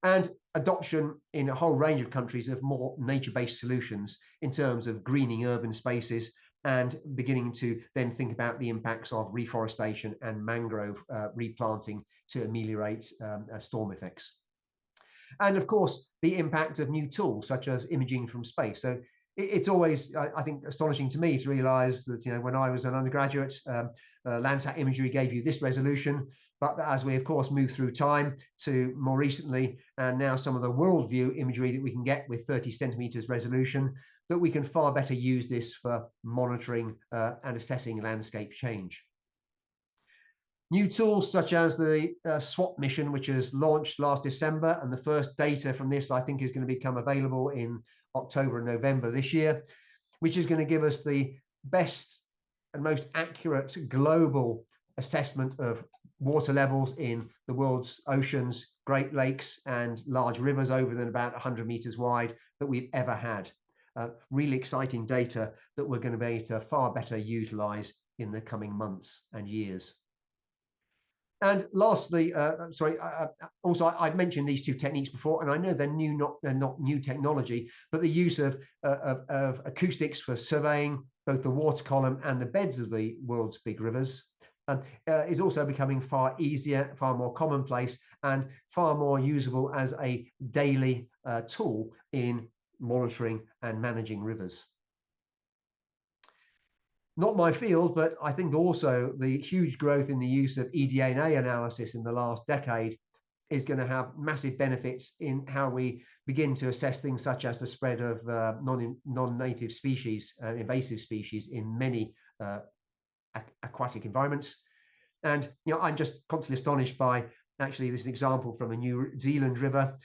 Speaker 2: And adoption in a whole range of countries of more nature-based solutions in terms of greening urban spaces and beginning to then think about the impacts of reforestation and mangrove replanting to ameliorate storm effects. And of course, the impact of new tools such as imaging from space. So it's always, I think, astonishing to me to realize that, when I was an undergraduate, Landsat imagery gave you this resolution. But as we, of course, move through time to more recently, and now some of the worldview imagery that we can get with 30 centimeters resolution, that we can far better use this for monitoring and assessing landscape change. New tools such as the SWAT mission, which was launched last December, and the first data from this, I think, is going to become available in October and November this year, which is going to give us the best and most accurate global assessment of water levels in the world's oceans, Great Lakes, and large rivers over than about 100 meters wide that we've ever had. Really exciting data that we're going to be able to far better utilize in the coming months and years. And lastly, also I've mentioned these two techniques before, and I know they're not new technology, but the use of acoustics for surveying both the water column and the beds of the world's big rivers is also becoming far easier, far more commonplace, and far more usable as a daily tool in monitoring and managing rivers. Not my field, but I think also the huge growth in the use of eDNA analysis in the last decade is going to have massive benefits in how we begin to assess things such as the spread of non-native species, invasive species in many aquatic environments. And I'm just constantly astonished by actually this example from a New Zealand river,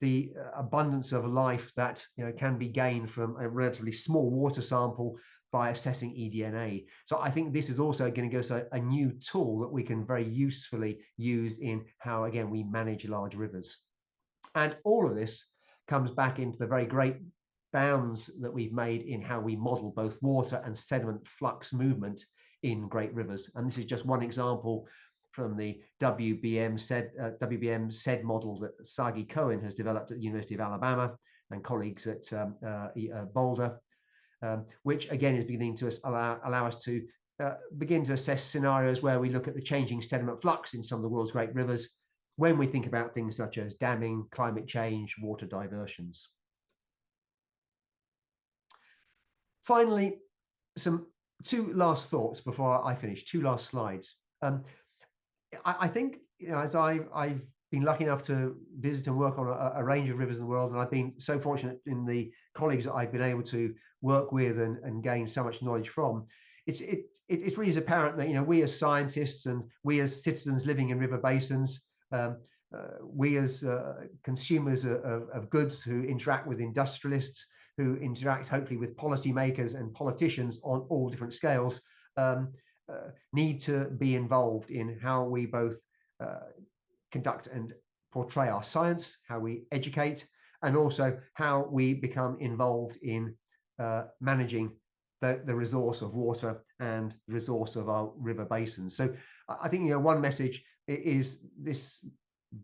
Speaker 2: the abundance of life that can be gained from a relatively small water sample by assessing eDNA. So I think this is also going to give us a new tool that we can very usefully use in how, again, we manage large rivers. And all of this comes back into the very great bounds that we've made in how we model both water and sediment flux movement in great rivers. And this is just one example from the WBM SED model that Sagi Cohen has developed at the University of Alabama and colleagues at Boulder, which again is beginning to allow us to begin to assess scenarios where we look at the changing sediment flux in some of the world's great rivers when we think about things such as damming, climate change, water diversions. Finally, two last thoughts before I finish, two last slides. I think, as I've been lucky enough to visit and work on a range of rivers in the world, and I've been so fortunate in the colleagues that I've been able to work with and gain so much knowledge from, it really is apparent that we as scientists and we as citizens living in river basins, we as consumers of goods who interact with industrialists who interact hopefully with policymakers and politicians on all different scales, need to be involved in how we both conduct and portray our science, how we educate, and also how we become involved in managing the resource of water and the resource of our river basins. So I think one message is this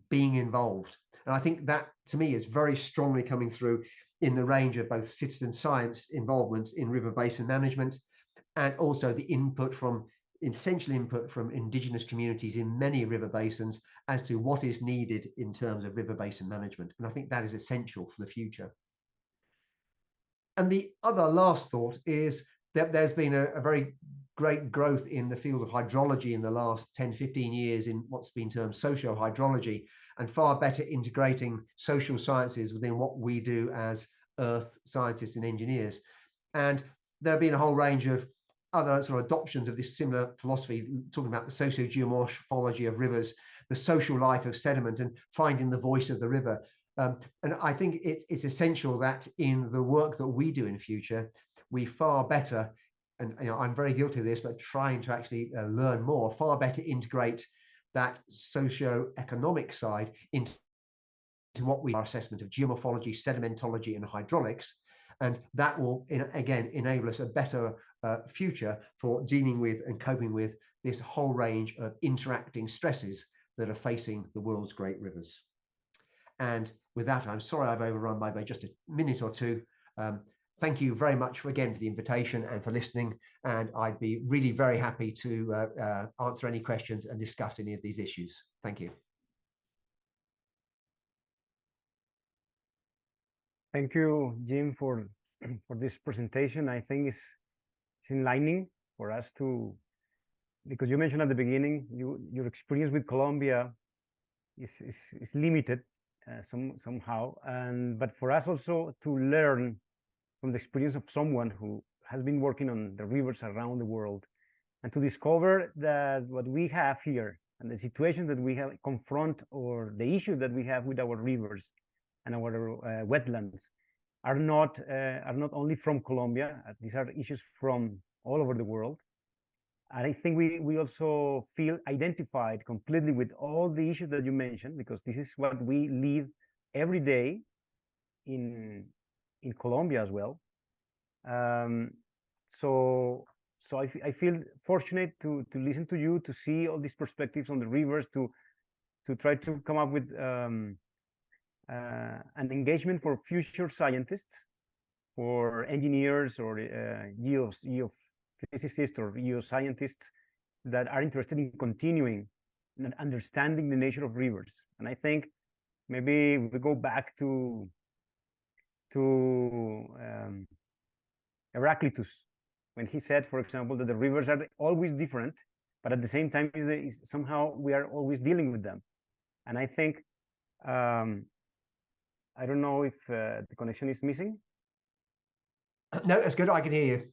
Speaker 2: being involved. And I think that to me is very strongly coming through in the range of both citizen science involvements in river basin management, and also the input from essential input from indigenous communities in many river basins as to what is needed in terms of river basin management. And I think that is essential for the future. And the other last thought is that there's been a very great growth in the field of hydrology in the last 10, 15 years in what's been termed socio-hydrology, and far better integrating social sciences within what we do as earth scientists and engineers. And there have been a whole range of other sort of adoptions of this similar philosophy, talking about the socio-geomorphology of rivers, the social life of sediment, and finding the voice of the river. And I think it's essential that in the work that we do in future, we far better, and I'm very guilty of this, but trying to actually learn more, far better integrate that socio-economic side into what we are assessment of geomorphology, sedimentology, and hydraulics. And that will, again, enable us a better future for dealing with and coping with this whole range of interacting stresses that are facing the world's great rivers. And with that, I'm sorry I've overrun by just a minute or two. Thank you very much again for the invitation and for listening. And I'd be really very happy to answer any questions and discuss any of these issues. Thank you.
Speaker 1: Thank you, Jim, for this presentation. I think it's enlightening for us to, because you mentioned at the beginning, your experience with Colombia is limited somehow, but for us also to learn from the experience of someone who has been working on the rivers around the world, and to discover that what we have here and the situations that we have confront, or the issues that we have with our rivers and our wetlands are not only from Colombia. These are issues from all over the world. And I think we also feel identified completely with all the issues that you mentioned, because this is what we live every day in Colombia as well. So I feel fortunate to listen to you, to see all these perspectives on the rivers, to try to come up with an engagement for future scientists, for engineers, or geophysicists or geoscientists that are interested in continuing and understanding the nature of rivers. And I think maybe we go back to Heraclitus, when he said, for example, that the rivers are always different, but at the same time, somehow we are always dealing with them. And I think, I don't know if the connection is missing.
Speaker 2: No, that's good. I can hear you.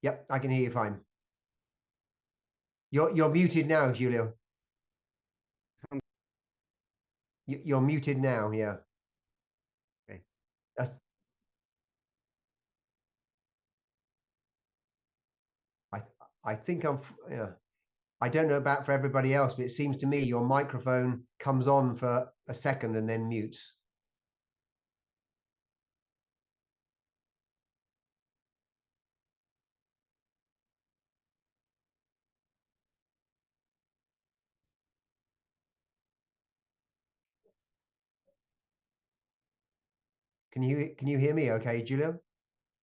Speaker 2: Yep, I can hear you fine. You're muted now, Julio. You're muted now. Yeah.
Speaker 1: Okay.
Speaker 2: I think yeah. I don't know about for everybody else, but it seems to me your microphone comes on for a second and then mutes. Can you hear me okay, Julio?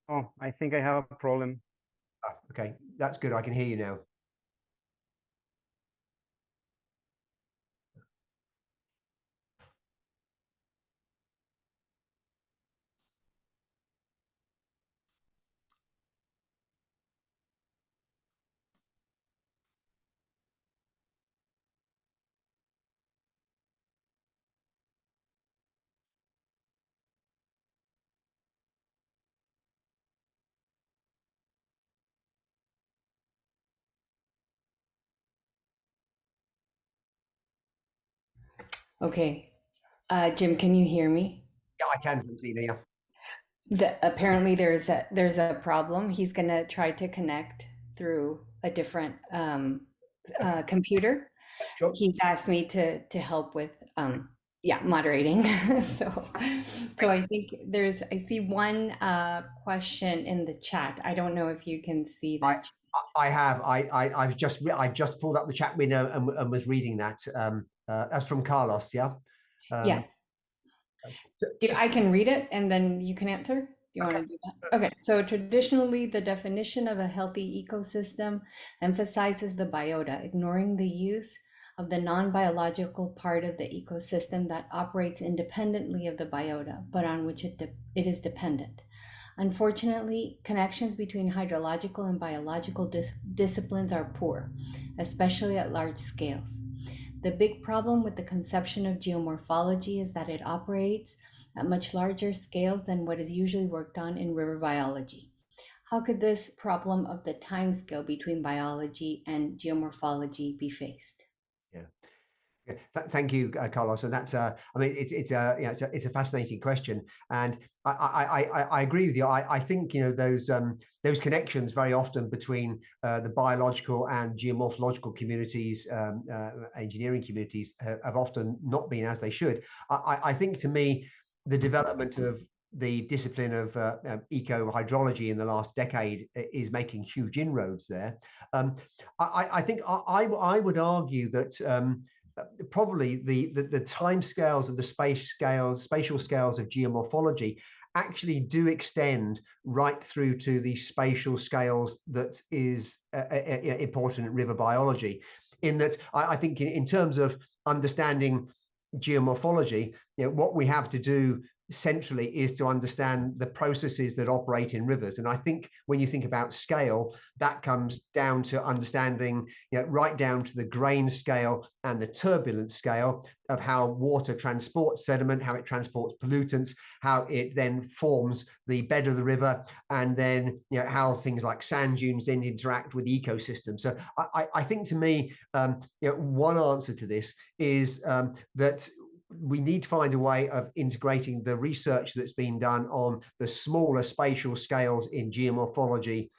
Speaker 1: Oh, I think I have a problem.
Speaker 2: Okay, that's good. I can hear you now.
Speaker 3: Okay. Jim, can you hear me?
Speaker 2: Yeah, I can, Francina. Yeah.
Speaker 3: Apparently there's a problem. He's going to try to connect through a different computer.
Speaker 2: Sure.
Speaker 3: He's asked me to help with yeah, moderating. so so I think I see one question in the chat. I don't know if you can see
Speaker 2: I,
Speaker 3: that.
Speaker 2: I just pulled up the chat window and was reading that. That's from Carlos, yeah.
Speaker 3: Yes. I can read it and then you can answer. Do you want to do that? Okay. So traditionally, the definition of a healthy ecosystem emphasizes the biota, ignoring the use of the non-biological part of the ecosystem that operates independently of the biota, but on which it is dependent. Unfortunately, connections between hydrological and biological disciplines are poor, especially at large scales. The big problem with the conception of geomorphology is that it operates at much larger scales than what is usually worked on in river biology. How could this problem of the time scale between biology and geomorphology be faced?
Speaker 2: Yeah. Yeah, thank you, Carlos. And that's, I mean, it's a fascinating question, and I agree with you. I think those connections very often between the biological and geomorphological communities, engineering communities, have often not been as they should. I think, to me, the development of the discipline of eco-hydrology in the last decade is making huge inroads there. I think I would argue that. Probably the time scales of the spatial scales of geomorphology actually do extend right through to the spatial scales that is important in river biology. In that, I think in terms of understanding geomorphology, what we have to do centrally is to understand the processes that operate in rivers. And I think when you think about scale, that comes down to understanding, right down to the grain scale and the turbulence scale of how water transports sediment, how it transports pollutants, how it then forms the bed of the river, and then how things like sand dunes then interact with the ecosystem. So I think, to me, one answer to this is that we need to find a way of integrating the research that's been done on the smaller spatial scales in geomorphology,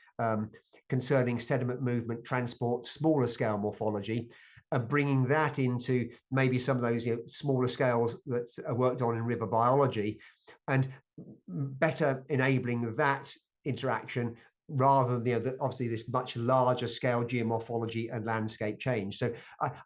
Speaker 2: concerning sediment movement, transport, smaller scale morphology, and bringing that into maybe some of those smaller scales that are worked on in river biology, and better enabling that interaction rather than obviously this much larger scale geomorphology and landscape change. So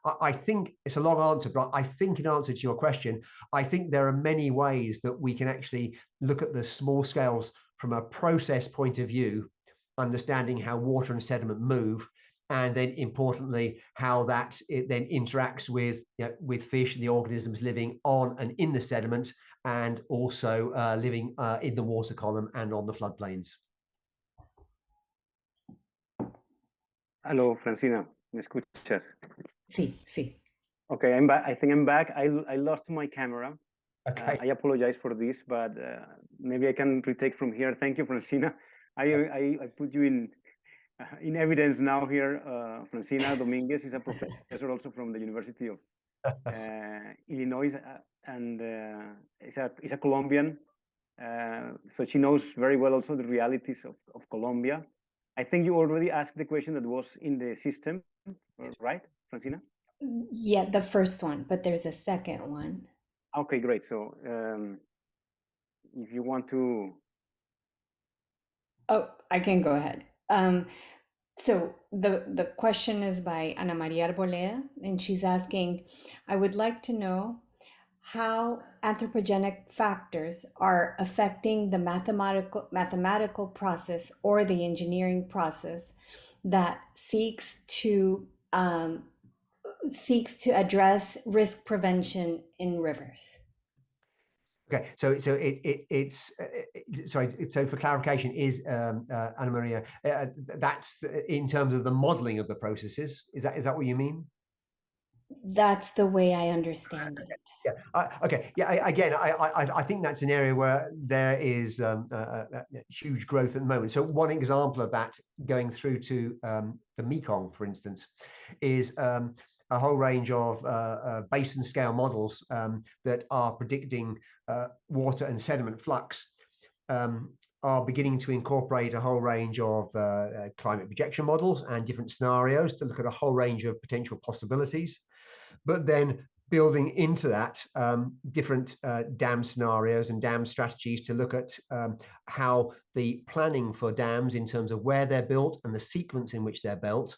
Speaker 2: I think it's a long answer, but I think, in answer to your question, I think there are many ways that we can actually look at the small scales from a process point of view, understanding how water and sediment move, and then importantly how it then interacts with fish and the organisms living on and in the sediment, and also living in the water column and on the floodplains.
Speaker 1: Hello, Francina. ¿Me escuchas?
Speaker 3: Sí, sí.
Speaker 1: Okay, I'm back. I think I'm back. I lost my camera.
Speaker 2: Okay.
Speaker 1: I apologize for this, but maybe I can retake from here. Thank you, Francina. I put you in evidence now here. Francina Dominguez is a professor also from the University of Illinois, and is a Colombian. So she knows very well also the realities of Colombia. I think you already asked the question that was in the system, right, Francina?
Speaker 3: Yeah, the first one, but there's a second one.
Speaker 1: Okay, great. So if you want to...
Speaker 3: Oh, I can go ahead. So the question is by Ana Maria Arboleda, and she's asking, I would like to know how anthropogenic factors are affecting the mathematical process or the engineering process that seeks to address risk prevention in rivers.
Speaker 2: Okay, so it's sorry. So for clarification, is Ana Maria, that's in terms of the modeling of the processes? Is that what you mean?
Speaker 3: That's the way I understand it.
Speaker 2: Yeah. Okay. Yeah. Again, I think that's an area where there is huge growth at the moment. So one example of that, going through to the Mekong, for instance, is a whole range of basin scale models that are predicting water and sediment flux. are beginning to incorporate a whole range of climate projection models and different scenarios to look at a whole range of potential possibilities. But then building into that different dam scenarios and dam strategies to look at how the planning for dams in terms of where they're built and the sequence in which they're built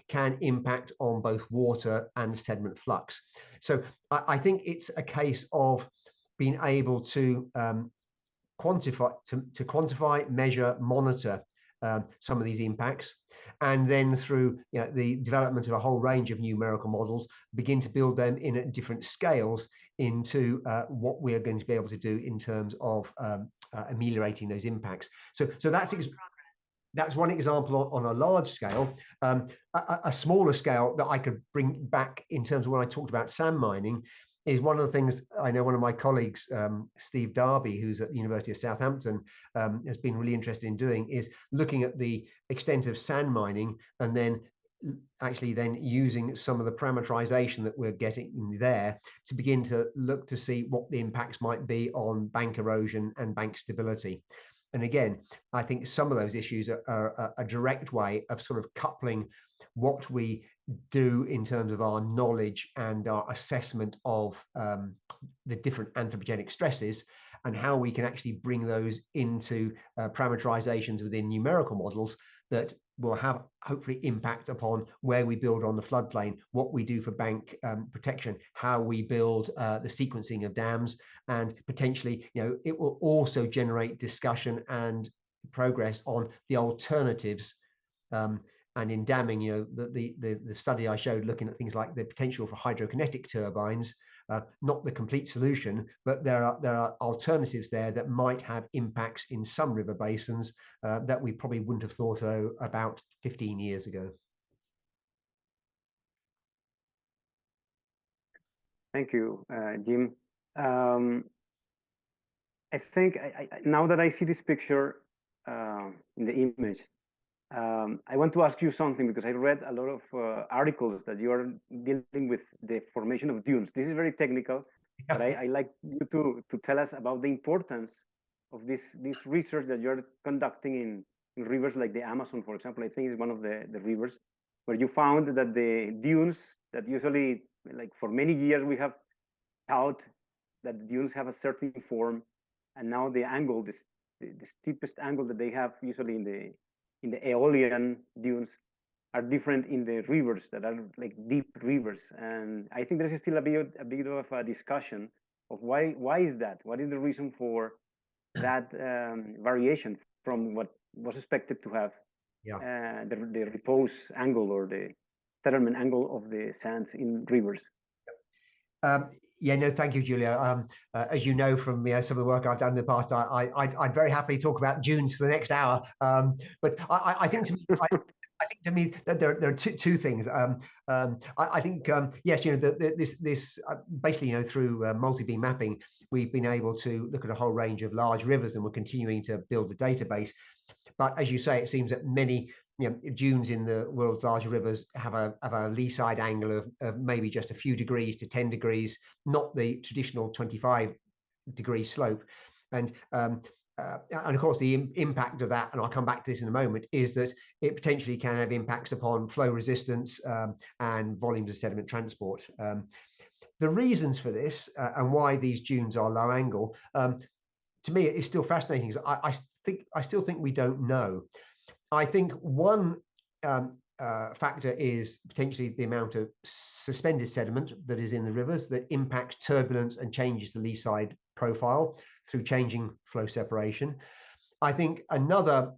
Speaker 2: can impact on both water and sediment flux. So I think it's a case of being able to quantify, measure, monitor some of these impacts, and then through the development of a whole range of numerical models, begin to build them in at different scales into what we are going to be able to do in terms of ameliorating those impacts. So that's one example on a large scale. A smaller scale that I could bring back in terms of when I talked about sand mining is one of the things I know one of my colleagues, Steve Darby, who's at the University of Southampton, has been really interested in doing, is looking at the extent of sand mining and then actually then using some of the parameterization that we're getting there to begin to look to see what the impacts might be on bank erosion and bank stability. And again, I think some of those issues are a direct way of sort of coupling what we do in terms of our knowledge and our assessment of the different anthropogenic stresses, and how we can actually bring those into parameterizations within numerical models that will have hopefully impact upon where we build on the floodplain, what we do for bank protection, how we build the sequencing of dams, and potentially, it will also generate discussion and progress on the alternatives. And in damming, the study I showed looking at things like the potential for hydrokinetic turbines, not the complete solution, but there are alternatives there that might have impacts in some river basins that we probably wouldn't have thought about 15 years ago.
Speaker 1: Thank you, Jim. I think now that I see this picture in the image, I want to ask you something, because I read a lot of articles that you are dealing with the formation of dunes. This is very technical, but I like you to tell us about the importance of this research that you're conducting in rivers like the Amazon, for example. I think it's one of the rivers where you found that the dunes that usually, like for many years, we have thought that dunes have a certain form, and now the angle, the steepest angle that they have usually in the Aeolian dunes are different in the rivers that are like deep rivers. And I think there's still a bit of a discussion of why is that? What is the reason for that variation from what was expected to have the repose angle or the settlement angle of the sands in rivers?
Speaker 2: Yeah, no, thank you, Julia. As you know from some of the work I've done in the past, I'd very happily talk about dunes for the next hour. But I think to me that there are two things. I think yes, this basically through multi-beam mapping, we've been able to look at a whole range of large rivers, and we're continuing to build the database. But as you say, it seems that many dunes in the world's larger rivers have a lee side angle of maybe just a few degrees to 10 degrees, not the traditional 25-degree slope. And of course, the impact of that, and I'll come back to this in a moment, is that it potentially can have impacts upon flow resistance and volumes of sediment transport. The reasons for this and why these dunes are low angle, to me, is still fascinating. I still think we don't know. I think one factor is potentially the amount of suspended sediment that is in the rivers that impacts turbulence and changes the lee side profile through changing flow separation. I think another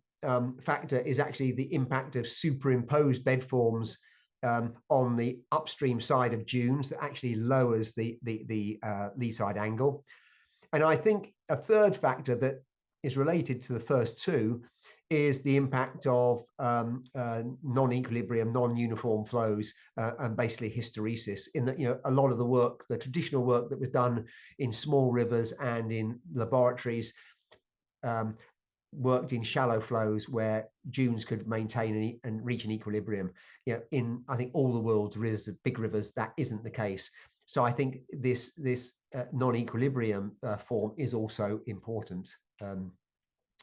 Speaker 2: factor is actually the impact of superimposed bed forms on the upstream side of dunes that actually lowers the lee side angle. And I think a third factor that is related to the first two is the impact of non-equilibrium, non-uniform flows, and basically hysteresis. In that, a lot of the work, the traditional work that was done in small rivers and in laboratories, worked in shallow flows where dunes could maintain and reach an equilibrium. In I think all the world's rivers, the big rivers, that isn't the case. So I think this non-equilibrium form is also important.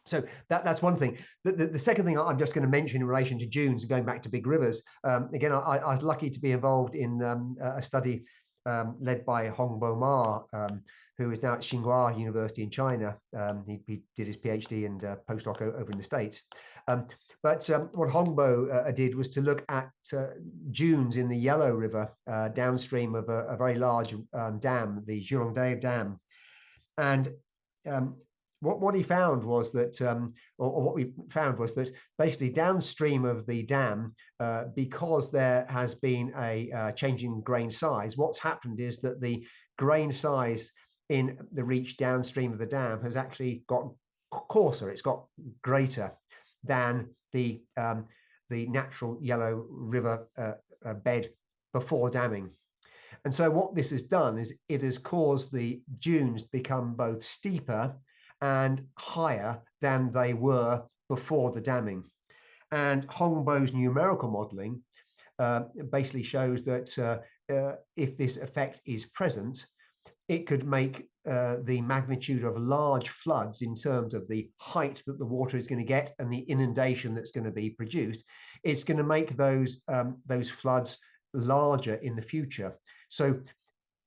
Speaker 2: So that's one thing. The second thing I'm just going to mention in relation to dunes and going back to big rivers, again, I was lucky to be involved in a study led by Hongbo Ma, who is now at Tsinghua University in China. He did his PhD and postdoc over in the States. But what Hongbo did was to look at dunes in the Yellow River downstream of a very large dam, the Zhurongde Dam. And what he found was that, or what we found was that basically downstream of the dam, because there has been a change in grain size, what's happened is that the grain size in the reach downstream of the dam has actually got coarser, it's got greater than the natural Yellow River bed before damming. And so what this has done is it has caused the dunes to become both steeper and higher than they were before the damming. And Hongbo's numerical modeling basically shows that if this effect is present, it could make the magnitude of large floods in terms of the height that the water is going to get and the inundation that's going to be produced. It's going to make those floods larger in the future. So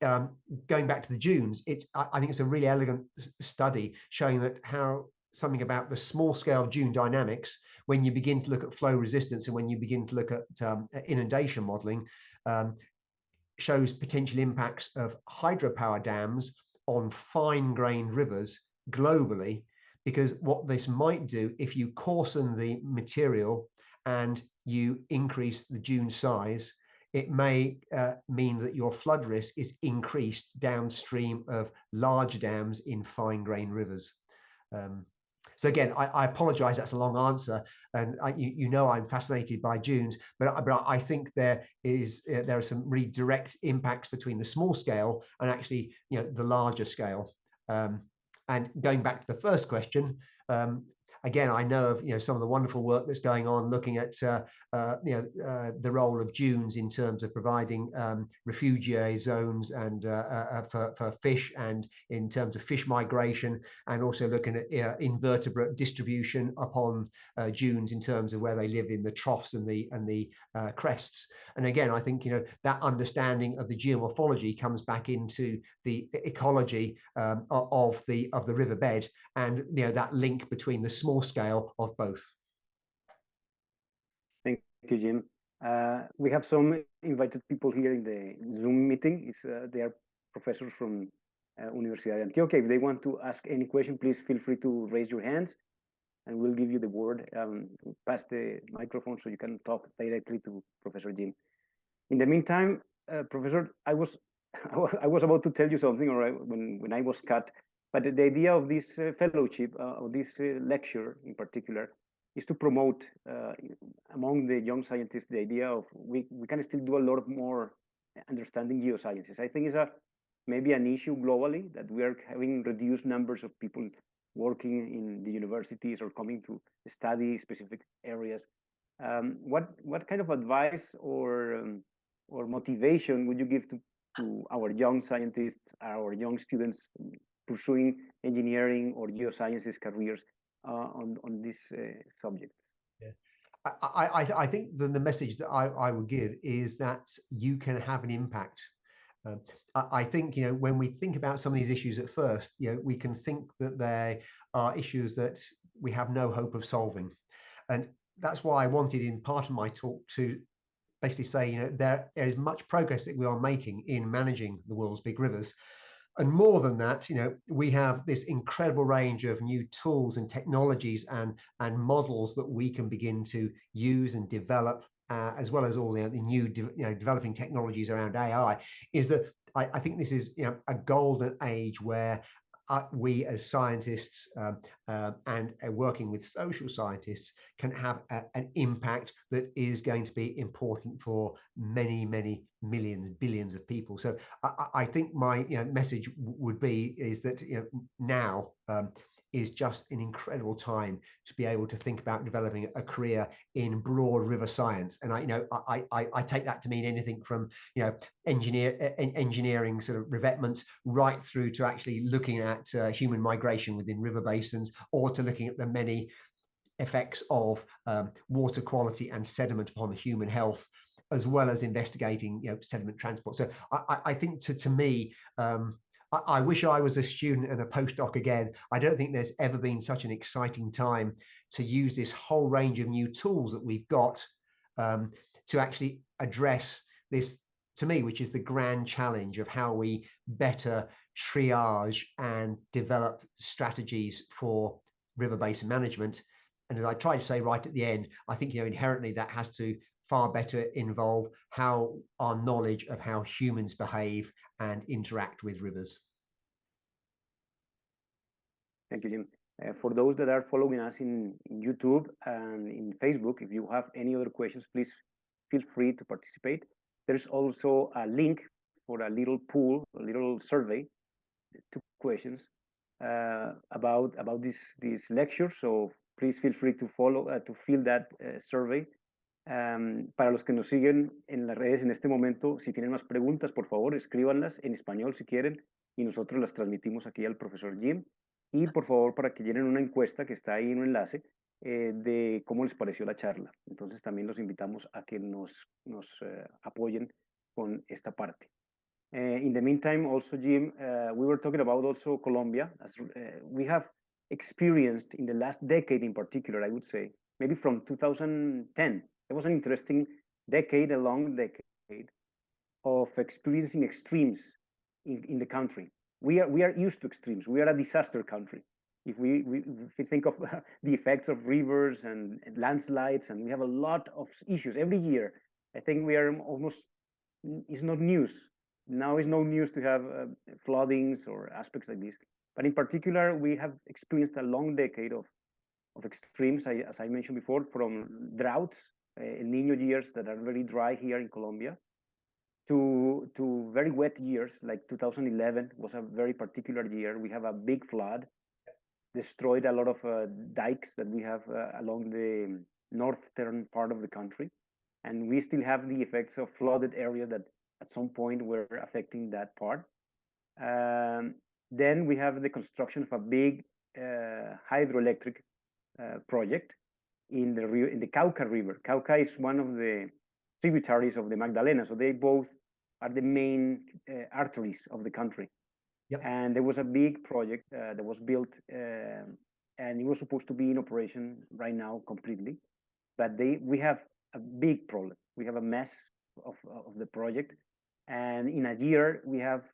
Speaker 2: going back to the dunes, I think it's a really elegant study showing that how something about the small scale dune dynamics, when you begin to look at flow resistance and when you begin to look at inundation modeling, shows potential impacts of hydropower dams on fine-grained rivers globally, because what this might do, if you coarsen the material and you increase the dune size, it may mean that your flood risk is increased downstream of large dams in fine-grained rivers. So again, I apologize, that's a long answer, and you know I'm fascinated by dunes, but I think there are some really direct impacts between the small scale and actually the larger scale. And going back to the first question, again, I know of some of the wonderful work that's going on looking at the role of dunes in terms of providing refugié zones and for fish, and in terms of fish migration, and also looking at invertebrate distribution upon dunes in terms of where they live in the troughs and the crests. And again, I think that understanding of the geomorphology comes back into the ecology of the riverbed, and that link between the small scale of both.
Speaker 1: Thank you, Jim. We have some invited people here in the Zoom meeting. They are professors from Universidad de Antioquia. If they want to ask any question, please feel free to raise your hands, and we'll give you the word. Pass the microphone so you can talk directly to Professor Jim. In the meantime, Professor, I was about to tell you something, all right, when I was cut. But the idea of this fellowship, of this lecture in particular, is to promote among the young scientists the idea of we can still do a lot of more understanding geosciences. I think it's maybe an issue globally that we are having reduced numbers of people working in the universities or coming to study specific areas. What kind of advice or motivation would you give to our young scientists, our young students pursuing engineering or geosciences careers on this subject?
Speaker 2: Yeah. I think the message that I would give is that you can have an impact. I think when we think about some of these issues at first, we can think that they are issues that we have no hope of solving, and that's why I wanted in part of my talk to basically say there is much progress that we are making in managing the world's big rivers. And more than that, we have this incredible range of new tools and technologies and models that we can begin to use and develop, as well as all the new developing technologies around AI. Is that I think this is a golden age where we as scientists and working with social scientists can have an impact that is going to be important for many, many millions, billions of people. So I think my message would be is that now is just an incredible time to be able to think about developing a career in broad river science. And I take that to mean anything from engineering sort of revetments right through to actually looking at human migration within river basins, or to looking at the many effects of water quality and sediment upon human health, as well as investigating sediment transport. So I think to me, I wish I was a student and a postdoc again. I don't think there's ever been such an exciting time to use this whole range of new tools that we've got to actually address this, to me, which is the grand challenge of how we better triage and develop strategies for river basin management. And as I tried to say right at the end, I think inherently that has to far better involve how our knowledge of how humans behave and interact with rivers.
Speaker 1: Thank you, Jim. For those that are following us in YouTube and in Facebook, if you have any other questions, please feel free to participate. There's also a link for a little poll, a little survey, 2 questions about this lecture. So please feel free to fill that survey. Para los que nos siguen en las redes en este momento, si tienen más preguntas, por favor, escríbanlas en español si quieren, y nosotros las transmitimos aquí al profesor Jim. Y por favor, para que llenen una encuesta que está ahí en un enlace de cómo les pareció la charla. Entonces también los invitamos a que nos apoyen con esta parte. In the meantime, also, Jim, we were talking about also Colombia, as we have experienced in the last decade in particular, I would say, maybe from 2010. It was an interesting decade, a long decade of experiencing extremes in the country. We are used to extremes. We are a disaster country. If we think of the effects of rivers and landslides, and we have a lot of issues every year. I think we are almost, it's not news. Now it's no news to have floodings or aspects like this. But in particular, we have experienced a long decade of extremes, as I mentioned before, from droughts, El Niño years that are very dry here in Colombia, to very wet years, like 2011 was a very particular year. We have a big flood, destroyed a lot of dikes that we have along the northern part of the country. And we still have the effects of flooded areas that at some point were affecting that part. Then we have the construction of a big hydroelectric project in the Cauca River. Cauca is one of the tributaries of the Magdalena, so they both are the main arteries of the country.
Speaker 2: Yep.
Speaker 1: And there was a big project that was built, and it was supposed to be in operation right now completely. But we have a big problem. We have a mess of the project, and in a year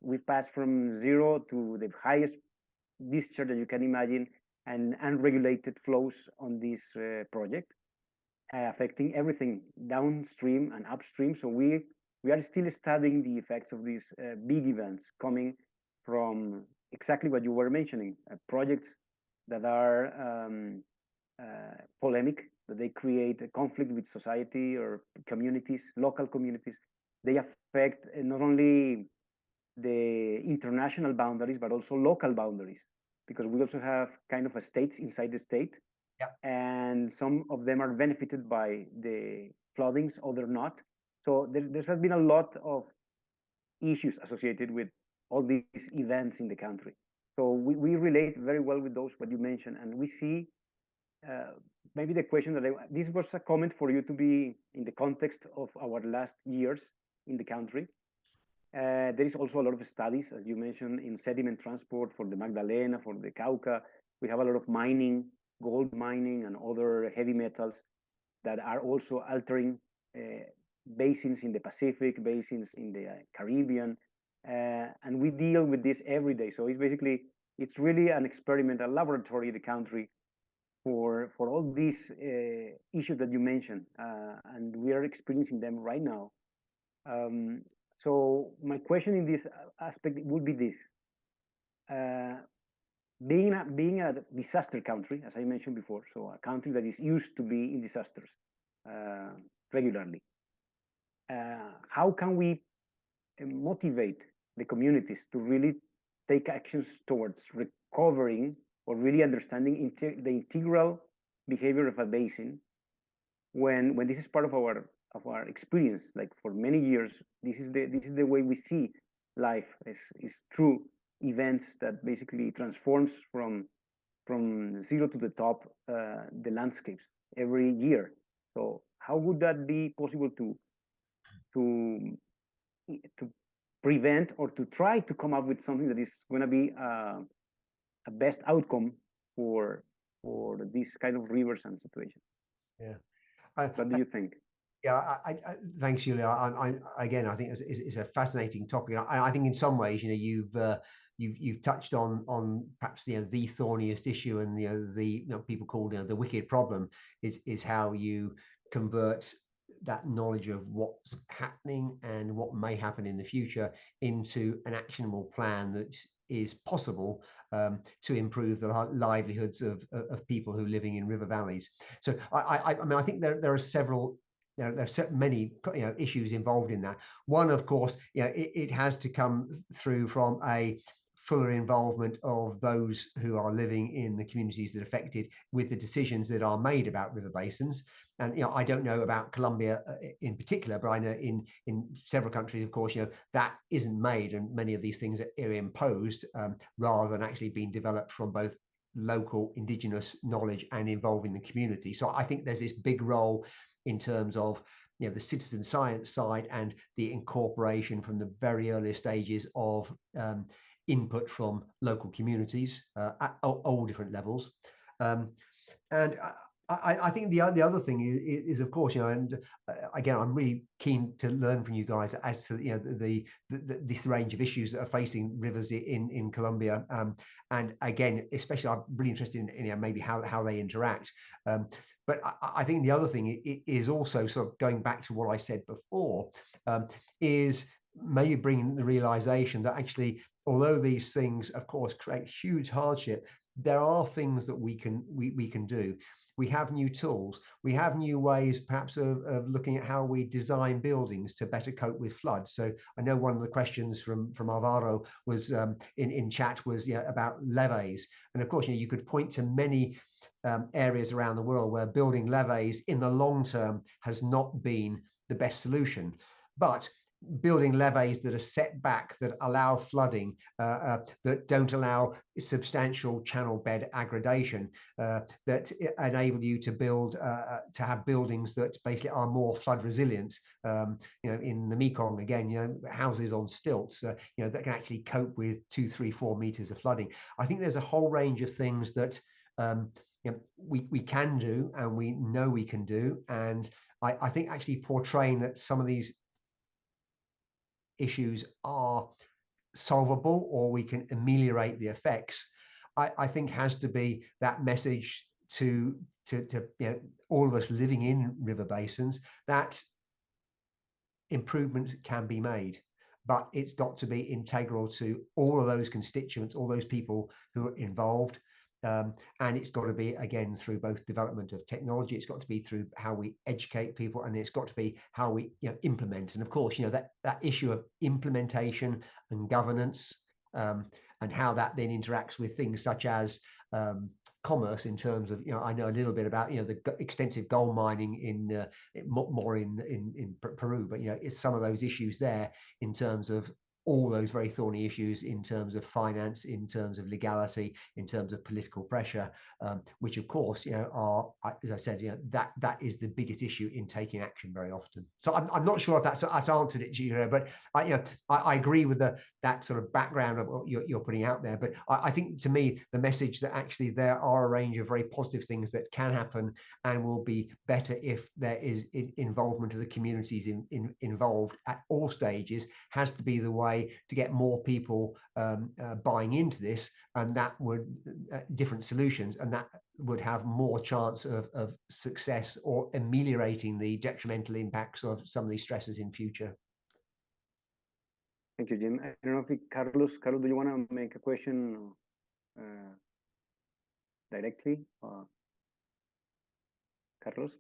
Speaker 1: we've passed from 0 to the highest discharge that you can imagine, and unregulated flows on this project, affecting everything downstream and upstream. So we are still studying the effects of these big events coming from exactly what you were mentioning, projects that are polemic, that they create a conflict with society or communities, local communities. They affect not only the international boundaries, but also local boundaries, because we also have kind of a states inside the state.
Speaker 2: Yeah.
Speaker 1: And some of them are benefited by the floodings, others not. So there has been a lot of issues associated with all these events in the country. So we relate very well with those, what you mentioned, and we see maybe the question that this was a comment for you to be in the context of our last years in the country. There is also a lot of studies, as you mentioned, in sediment transport for the Magdalena, for the Cauca. We have a lot of mining, gold mining and other heavy metals that are also altering basins in the Pacific, basins in the Caribbean. And we deal with this every day. So it's really an experiment, a laboratory in the country for all these issues that you mentioned. And we are experiencing them right now. So my question in this aspect would be this. Being a disaster country, as I mentioned before, so a country that is used to be in disasters regularly, how can we motivate the communities to really take actions towards recovering or really understanding the integral behavior of a basin when this is part of our experience. Like for many years, this is the way we see life is through events that basically transforms from zero to the top the landscapes every year. So how would that be possible to to prevent or to try to come up with something that is going to be a best outcome for this kind of rivers and situations?
Speaker 2: Yeah.
Speaker 1: What do you think?
Speaker 2: Yeah, thanks, Julia. Again, I think it's a fascinating topic. I think in some ways, you've touched on perhaps the thorniest issue, and the people call the wicked problem is how you convert that knowledge of what's happening and what may happen in the future into an actionable plan that is possible to improve the livelihoods of people who are living in river valleys. So I mean, I think there are several. There's many issues involved in that. One, of course, it has to come through from a fuller involvement of those who are living in the communities that are affected with the decisions that are made about river basins. And I don't know about Colombia in particular, but I know in several countries, of course, that isn't made, and many of these things are imposed rather than actually being developed from both local indigenous knowledge and involving the community. So I think there's this big role in terms of the citizen science side and the incorporation from the very early stages of input from local communities at all different levels. And I think the other thing is of course, and again, I'm really keen to learn from you guys as to this range of issues that are facing rivers in Colombia, and again, especially I'm really interested in maybe how they interact. But I think the other thing is also sort of going back to what I said before, is maybe bringing the realization that actually, although these things, of course, create huge hardship, there are things that we can do. We have new tools. We have new ways, perhaps, of looking at how we design buildings to better cope with floods. So I know one of the questions from Alvaro was in chat was about levees, and of course, you could point to many areas around the world where building levees in the long term has not been the best solution, but building levees that are set back, that allow flooding, that don't allow substantial channel bed aggradation, that enable you to build, to have buildings that basically are more flood resilient. In the Mekong, again, houses on stilts, that can actually cope with 2, 3, 4 meters of flooding. I think there's a whole range of things that we can do, and we know we can do. And I think actually portraying that some of these issues are solvable, or we can ameliorate the effects, I think has to be that message to all of us living in river basins, that improvements can be made, but it's got to be integral to all of those constituents, all those people who are involved. And it's got to be, again, through both development of technology, it's got to be through how we educate people, and it's got to be how we implement. And of course, that issue of implementation and governance, and how that then interacts with things such as commerce, in terms of, I know a little bit about the extensive gold mining in more in Peru, but it's some of those issues there in terms of all those very thorny issues, in terms of finance, in terms of legality, in terms of political pressure, which of course are, as I said, that is the biggest issue in taking action very often. So I'm not sure if that's answered it, Gino, but I agree with that sort of background of what you're putting out there. But I think, to me, the message that actually there are a range of very positive things that can happen and will be better if there is involvement of the communities involved at all stages, has to be the way to get more people buying into this, and that would different solutions, and that would have more chance of success or ameliorating the detrimental impacts of some of these stresses in future.
Speaker 1: Thank you, Jim. I don't know if Carlos, do you want to make a question directly? Carlos?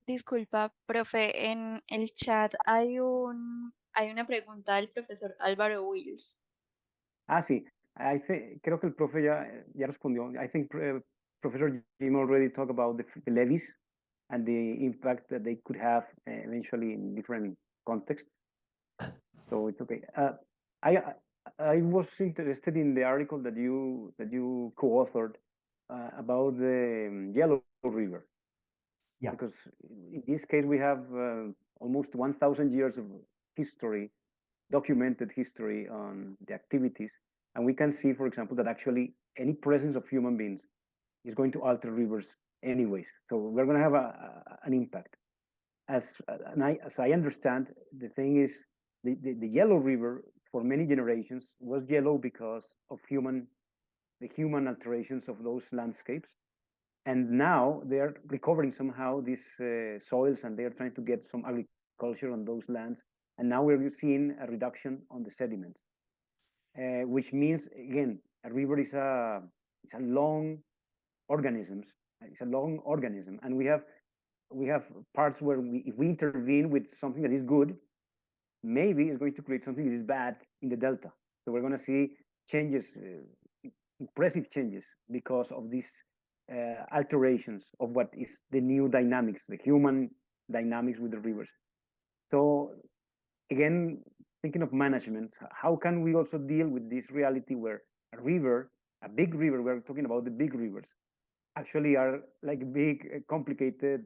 Speaker 4: Disculpa, profe, en el chat hay hay una pregunta del profesor Álvaro Wills.
Speaker 1: Ah, sí. Creo que el profe ya respondió. I think Professor Jim already talked about the levees and the impact that they could have eventually in different contexts. So it's okay. I was interested in the article that you co-authored about the Yellow River.
Speaker 2: Yeah.
Speaker 1: Because in this case we have almost 1,000 years of history, documented history on the activities, and we can see, for example, that actually any presence of human beings is going to alter rivers anyways. So we're going to have an impact. As I understand, the thing is, the Yellow River for many generations was yellow because of the human alterations of those landscapes. And now they are recovering somehow these soils, and they are trying to get some agriculture on those lands. And now we're seeing a reduction on the sediments, which means, again, a river is a long organisms. It's a long organism, and we have parts where if we intervene with something that is good, maybe it's going to create something that is bad in the delta. So we're going to see changes, impressive changes, because of these alterations of what is the new dynamics, the human dynamics with the rivers. So again, thinking of management, how can we also deal with this reality where a river, a big river, we're talking about the big rivers, actually are like big, complicated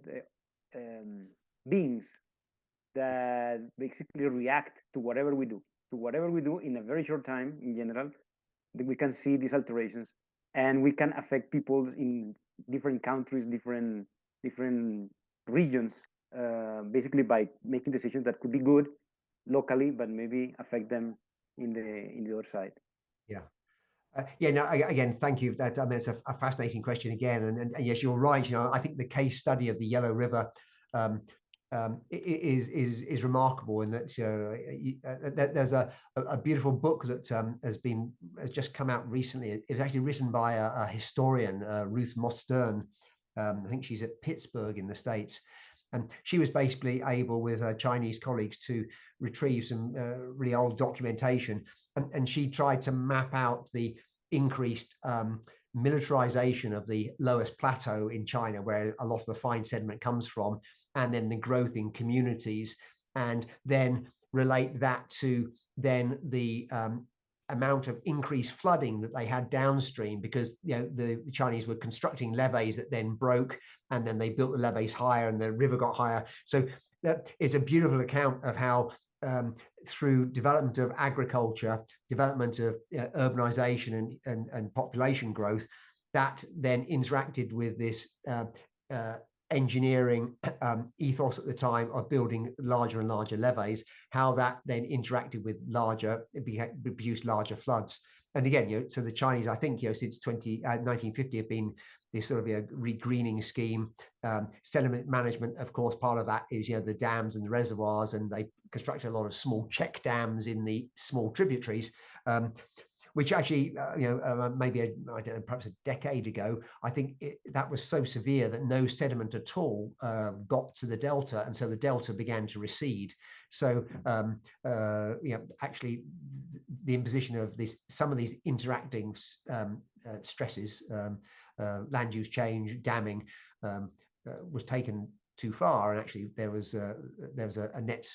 Speaker 1: beings that basically react to whatever we do in a very short time in general. We can see these alterations, and we can affect people in different countries, different regions, basically by making decisions that could be good locally, but maybe affect them in the other side.
Speaker 2: Yeah. Yeah, no, again, thank you. That, I mean, it's a fascinating question again. And yes, you're right. You know, I think the case study of the Yellow River is remarkable, in that there's a beautiful book that has just come out recently. It was actually written by a historian, Ruth Moss Stern. I think she's at Pittsburgh in the States. And she was basically able, with her Chinese colleagues, to retrieve some really old documentation. And she tried to map out the increased militarization of the lowest plateau in China, where a lot of the fine sediment comes from, and then the growth in communities, and then relate that to then the amount of increased flooding that they had downstream, because the Chinese were constructing levees that then broke, and then they built the levees higher and the river got higher. So that is a beautiful account of how through development of agriculture, development of urbanization and population growth, that then interacted with this engineering ethos at the time of building larger and larger levees, how that then interacted with produced larger floods. And again, so the Chinese, I think, since 1950 have been this sort of re-greening scheme. Sediment management, of course, part of that is the dams and the reservoirs, and they constructed a lot of small check dams in the small tributaries, which actually, maybe I don't know, perhaps a decade ago, I think that was so severe that no sediment at all got to the delta, and so the delta began to recede. So, actually, the imposition of some of these interacting stresses, land use change, damming, was taken too far, and actually there was a net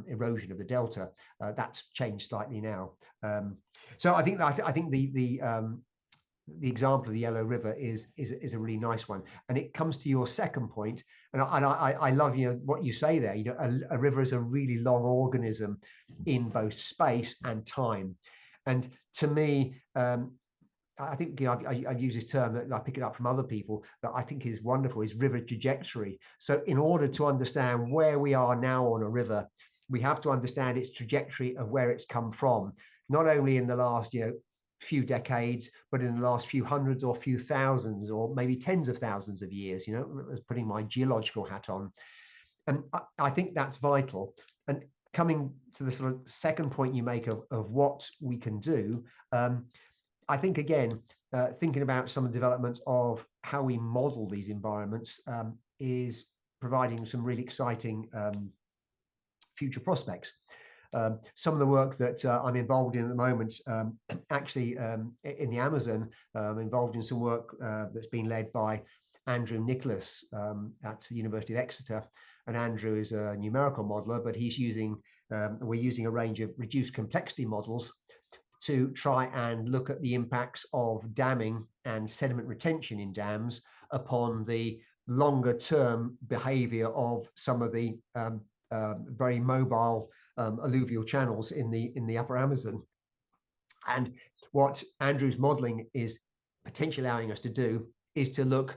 Speaker 2: erosion of the delta. That's changed slightly now. So I think the example of the Yellow River is a really nice one, and it comes to your second point, and I love what you say there. A river is a really long organism in both space and time, and to me, I think I've used this term that I pick it up from other people that I think is wonderful, is river trajectory. So in order to understand where we are now on a river, we have to understand its trajectory of where it's come from, not only in the last few decades, but in the last few hundreds or few thousands or maybe tens of thousands of years, as putting my geological hat on. And I think that's vital. And coming to the sort of second point you make of what we can do, I think, again, thinking about some of the developments of how we model these environments is providing some really exciting future prospects. Some of the work that I'm involved in at the moment, actually in the Amazon, involved in some work that's been led by Andrew Nicholas at the University of Exeter. And Andrew is a numerical modeler, but he's using, we're using a range of reduced complexity models to try and look at the impacts of damming and sediment retention in dams upon the longer term behavior of some of the very mobile alluvial channels in the upper Amazon. And what Andrew's modeling is potentially allowing us to do is to look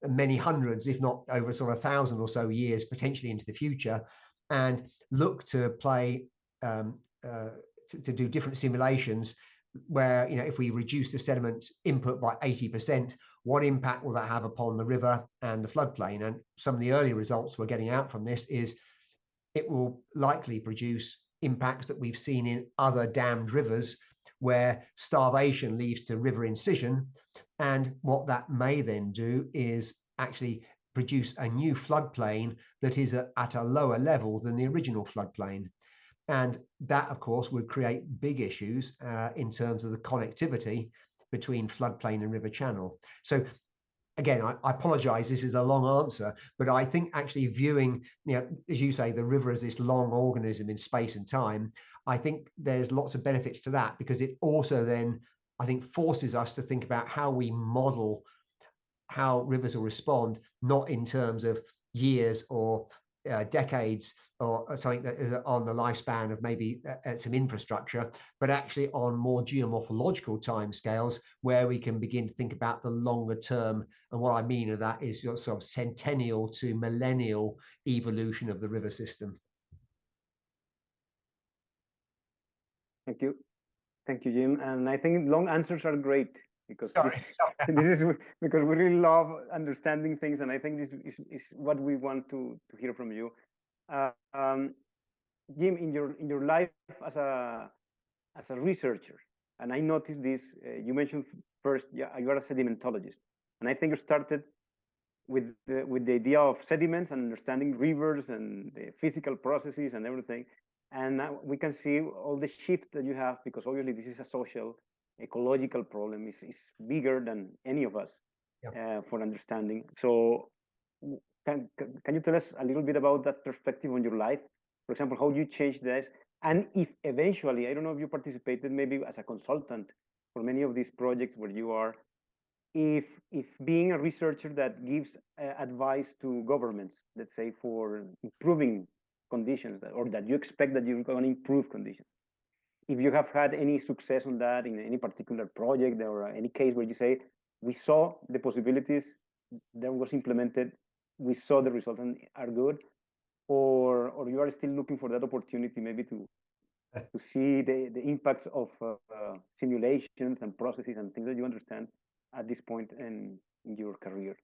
Speaker 2: many hundreds, if not over sort of 1,000 or so years potentially into the future, and look to play to do different simulations where, you know, if we reduce the sediment input by 80%, what impact will that have upon the river and the floodplain? And some of the early results we're getting out from this is it will likely produce impacts that we've seen in other dammed rivers where starvation leads to river incision. And what that may then do is actually produce a new floodplain that is at a lower level than the original floodplain. And that, of course, would create big issues in terms of the connectivity between floodplain and river channel. So again, I apologize, this is a long answer, but I think actually viewing, you know, as you say, the river as this long organism in space and time, I think there's lots of benefits to that, because it also then, I think, forces us to think about how we model how rivers will respond, not in terms of years or decades or something that is on the lifespan of maybe some infrastructure, but actually on more geomorphological timescales where we can begin to think about the longer term. And what I mean of that is your sort of centennial to millennial evolution of the river system.
Speaker 1: Thank you. Thank you, Jim. And I think long answers are great, because this is because we really love understanding things, and I think this is what we want to hear from you. Jim, in your life as a researcher, and I noticed this, you mentioned first, yeah, you are a sedimentologist, and I think you started with the idea of sediments and understanding rivers and the physical processes and everything. And now we can see all the shift that you have, because obviously this is a social, ecological problem, is bigger than any of us. Yep. For understanding. So can you tell us a little bit about that perspective on your life? For example, how you changed this, and if eventually, I don't know if you participated maybe as a consultant for many of these projects where you are, if being a researcher that gives advice to governments, let's say, for improving conditions, or that you expect that you're going to improve conditions, if you have had any success on that in any particular project, or any case where you say, we saw the possibilities that was implemented, we saw the results and are good, or you are still looking for that opportunity maybe to see the impacts of simulations and processes and things that you understand at this point in your career?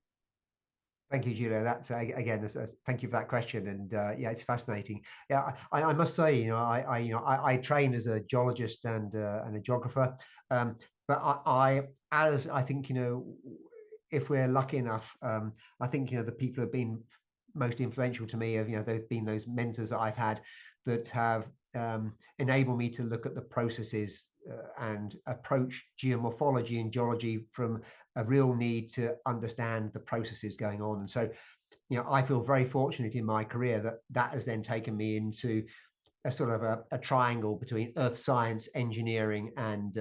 Speaker 2: Thank you, Julio. That's again, thank you for that question. And yeah, it's fascinating. Yeah, I must say, you know, I train as a geologist and a geographer, but as I think, you know, if we're lucky enough, I think, you know, the people who have been most influential to me have, you know, they've been those mentors that I've had that have enabled me to look at the processes and approach geomorphology and geology from a real need to understand the processes going on. And so, you know, I feel very fortunate in my career that has then taken me into a sort of a triangle between earth science, engineering, and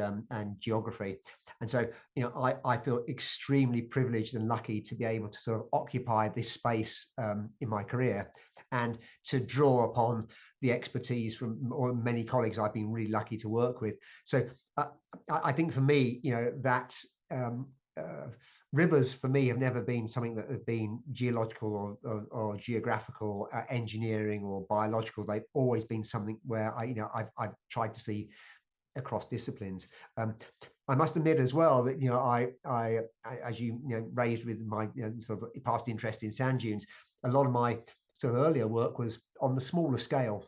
Speaker 2: geography. And so, you know, I feel extremely privileged and lucky to be able to sort of occupy this space in my career, and to draw upon the expertise from many colleagues I've been really lucky to work with. So I think for me, you know, that rivers for me have never been something that have been geological or geographical, engineering or biological. They've always been something where I've tried to see across disciplines. I must admit as well that, you know, I as you know, raised with my sort of past interest in sand dunes, a lot of my sort of earlier work was on the smaller scale,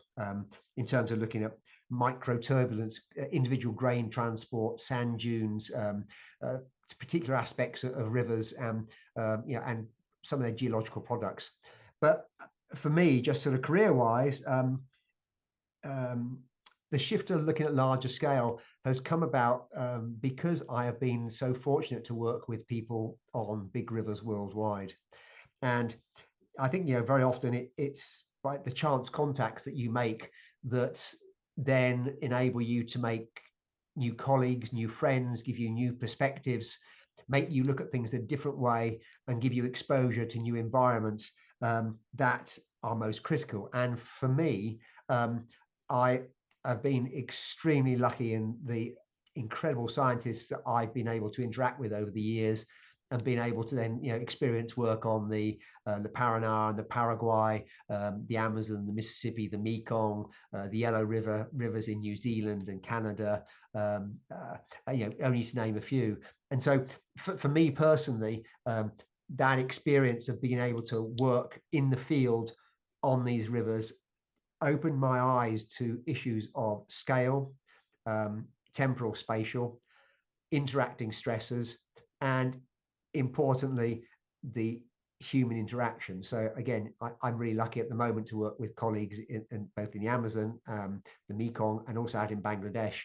Speaker 2: in terms of looking at microturbulence, individual grain transport, sand dunes, particular aspects of rivers, you know, and some of their geological products. But for me, just sort of career-wise, the shift to looking at larger scale has come about because I have been so fortunate to work with people on big rivers worldwide. And I think, very often it's like the chance contacts that you make that then enable you to make new colleagues, new friends, give you new perspectives, make you look at things a different way, and give you exposure to new environments that are most critical. And for me, I have been extremely lucky in the incredible scientists that I've been able to interact with over the years, and being able to then experience work on the Paraná and the Paraguay, the Amazon, the Mississippi, the Mekong, the Yellow rivers in New Zealand and Canada, only to name a few. And so for me personally, that experience of being able to work in the field on these rivers opened my eyes to issues of scale, temporal, spatial, interacting stresses, and importantly, the human interaction. So again, I'm really lucky at the moment to work with colleagues in both in the Amazon, the Mekong, and also out in Bangladesh.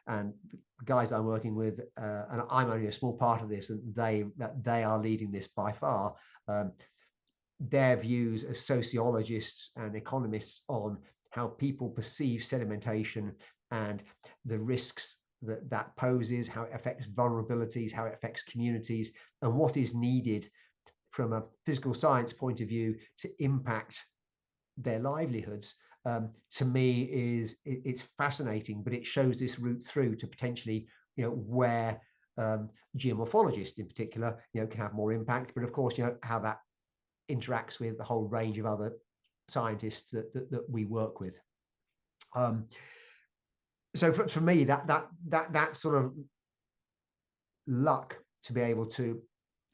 Speaker 2: And the guys I'm working with, and I'm only a small part of this, and they are leading this by far. Their views as sociologists and economists on how people perceive sedimentation and the risks that poses, how it affects vulnerabilities, how it affects communities, and what is needed from a physical science point of view to impact their livelihoods, to me it's fascinating. But it shows this route through to potentially where geomorphologists in particular can have more impact, but of course how that interacts with the whole range of other scientists that we work with. So for me, that sort of luck to be able to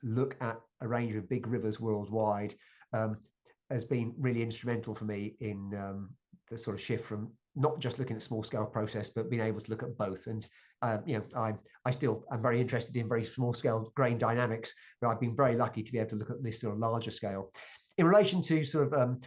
Speaker 2: look at a range of big rivers worldwide has been really instrumental for me in the sort of shift from not just looking at small scale process, but being able to look at both. And I still am very interested in very small scale grain dynamics, but I've been very lucky to be able to look at this sort of larger scale. In relation to sort of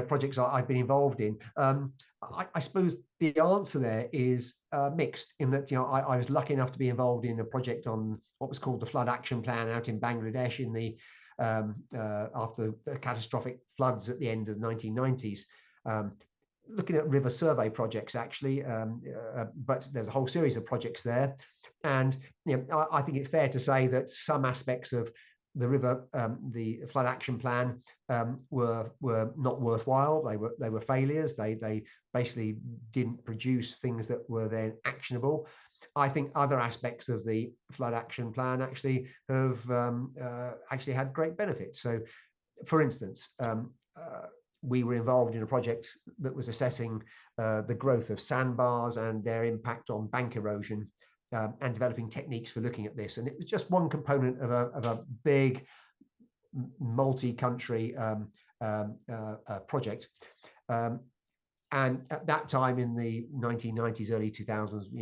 Speaker 2: projects I've been involved in, I suppose the answer there is mixed, in that I was lucky enough to be involved in a project on what was called the Flood Action Plan out in Bangladesh in the after the catastrophic floods at the end of the 1990s, looking at river survey projects actually, but there's a whole series of projects there. And I think it's fair to say that some aspects of the river, the Flood Action Plan, were not worthwhile. They were failures. They basically didn't produce things that were then actionable. I think other aspects of the Flood Action Plan actually have actually had great benefits. So, for instance, we were involved in a project that was assessing the growth of sandbars and their impact on bank erosion, and developing techniques for looking at this. And it was just one component of a big multi-country project. And at that time in the 1990s, early 2000s,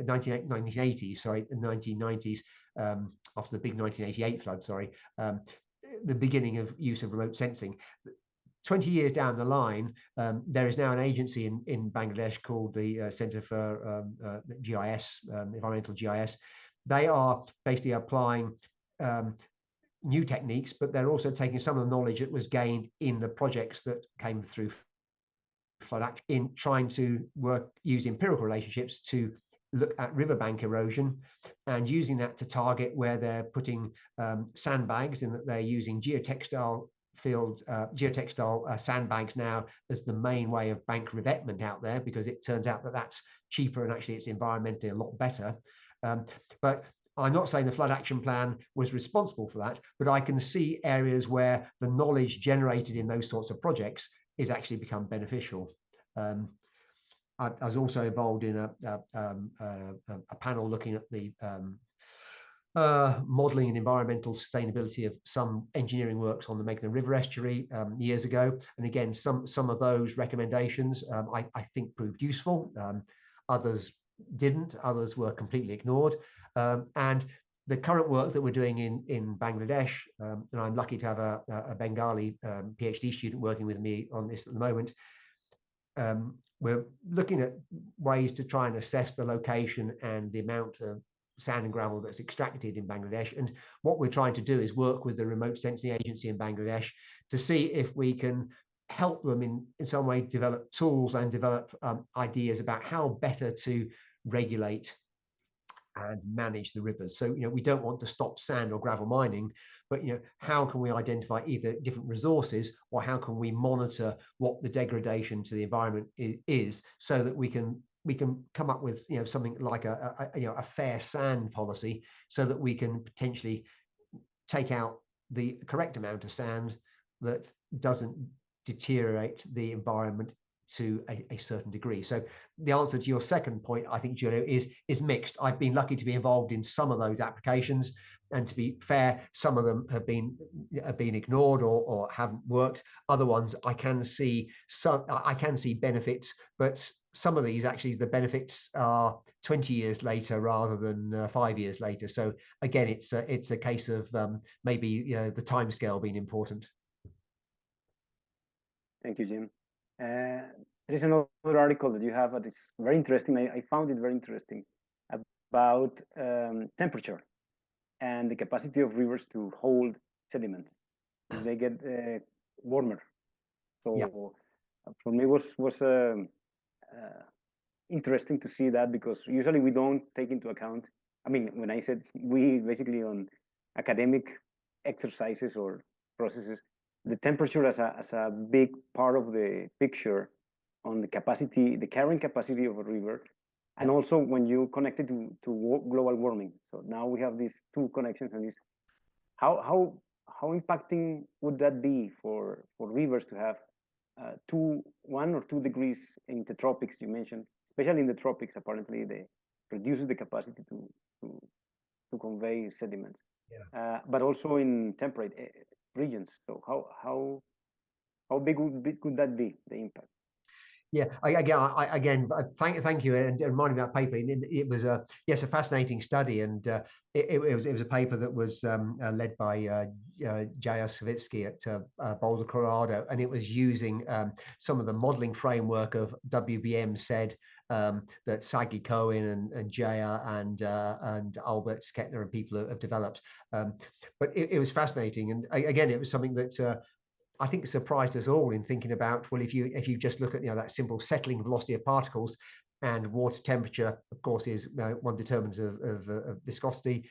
Speaker 2: 1980s, sorry, the 1990s, after the big 1988 flood, sorry, the beginning of use of remote sensing. 20 years down the line, there is now an agency in Bangladesh called the Center for GIS, Environmental GIS. They are basically applying new techniques, but they're also taking some of the knowledge that was gained in the projects that came through Flood Action in trying to use empirical relationships to look at riverbank erosion, and using that to target where they're putting sandbags, in that they're using geotextile sandbags now as the main way of bank revetment out there, because it turns out that that's cheaper and actually it's environmentally a lot better. But I'm not saying the Flood Action Plan was responsible for that, but I can see areas where the knowledge generated in those sorts of projects is actually become beneficial. I was also involved in a panel looking at the modelling and environmental sustainability of some engineering works on the Meghna River estuary years ago. And again, some of those recommendations I think proved useful. Others didn't. Others were completely ignored. And the current work that we're doing in Bangladesh, and I'm lucky to have a Bengali PhD student working with me on this at the moment, we're looking at ways to try and assess the location and the amount of sand and gravel that's extracted in Bangladesh. And what we're trying to do is work with the remote sensing agency in Bangladesh to see if we can help them in some way develop tools and develop ideas about how better to regulate and manage the rivers. So, we don't want to stop sand or gravel mining, but, how can we identify either different resources, or how can we monitor what the degradation to the environment is, so that we can come up with, something like a fair sand policy, so that we can potentially take out the correct amount of sand that doesn't deteriorate the environment to a certain degree. So the answer to your second point, I think, Julio, is mixed. I've been lucky to be involved in some of those applications, and to be fair, some of them have been ignored or haven't worked. Other ones I can see benefits, but some of these, actually, the benefits are 20 years later rather than 5 years later. So again, it's a case of maybe the time scale being important.
Speaker 1: Thank you, Jim. There is another article that you have that is very interesting. I found it very interesting, about temperature and the capacity of rivers to hold sediments as they get warmer. So
Speaker 2: Yeah.
Speaker 1: For me, was interesting to see that, because usually we don't take into account. I mean, when I said we, basically on academic exercises or processes, the temperature as a big part of the picture on the capacity, the carrying capacity of a river, and also when you connect it to global warming. So now we have these two connections, and this how impacting would that be for rivers to have 1 or 2 degrees in the tropics you mentioned, especially in the tropics. Apparently, they reduces the capacity to convey sediments, but also in temperate regions. So how big could that be, the impact?
Speaker 2: Yeah, thank you, and reminding me of that paper. It was a fascinating study, and it was a paper that was led by J.R. Savitsky at Boulder, Colorado, and it was using some of the modeling framework of WBM said that Sagi Cohen and J.R. and Albert Kettner and people have developed. But it was fascinating, and again, it was something that I think surprised us all in thinking about, well, if you just look at that simple settling velocity of particles, and water temperature, of course, is one determinant of viscosity.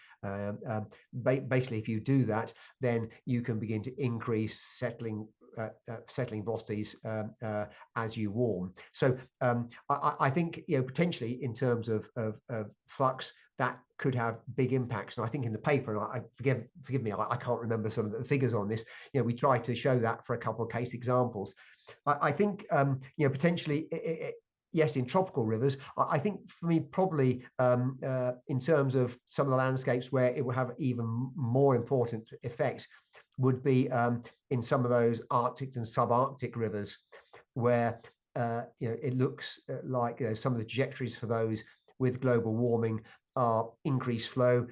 Speaker 2: Basically, if you do that, then you can begin to increase settling velocities as you warm. So I think potentially in terms of flux, that could have big impacts. And I think in the paper, and forgive me, I can't remember some of the figures on this. We tried to show that for a couple of case examples. I think potentially. Yes, in tropical rivers, I think for me, probably in terms of some of the landscapes where it will have even more important effect would be in some of those Arctic and subarctic rivers, where it looks like some of the trajectories for those with global warming are increased flow,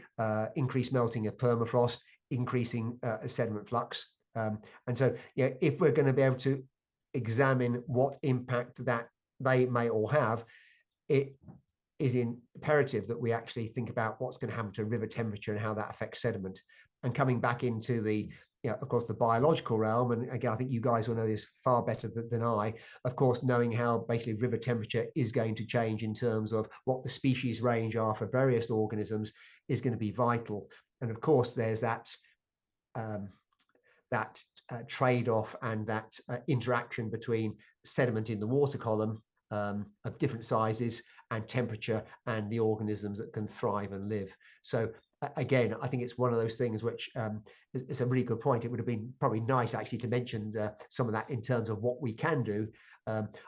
Speaker 2: increased melting of permafrost, increasing sediment flux. And so, if we're going to be able to examine what impact that they may all have, it is imperative that we actually think about what's going to happen to river temperature and how that affects sediment. And coming back into the, of course, the biological realm, and again, I think you guys will know this far better than I, of course, knowing how basically river temperature is going to change in terms of what the species range are for various organisms is going to be vital. And of course, there's that trade-off and that interaction between sediment in the water column of different sizes and temperature and the organisms that can thrive and live. So again, I think it's one of those things which is a really good point. It would have been probably nice actually to mention some of that in terms of what we can do.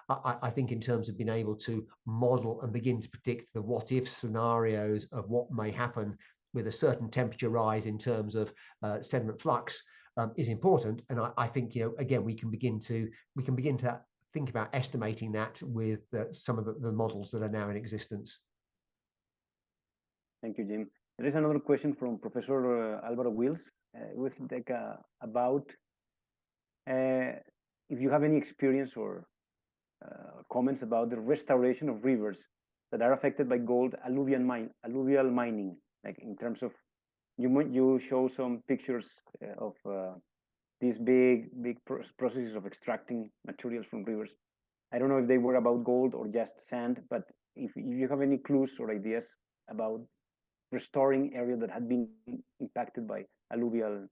Speaker 2: I think in terms of being able to model and begin to predict the what if scenarios of what may happen with a certain temperature rise in terms of sediment flux is important. And I think, again, we can begin to think about estimating that with some of the models that are now in existence.
Speaker 1: Thank you, Jim. There is another question from Professor Alvaro Wills. It was like about if you have any experience or comments about the restoration of rivers that are affected by gold alluvial mining. Like in terms of, you show some pictures of these big processes of extracting materials from rivers. I don't know if they were about gold or just sand, but if you have any clues or ideas about restoring areas that had been impacted by alluvial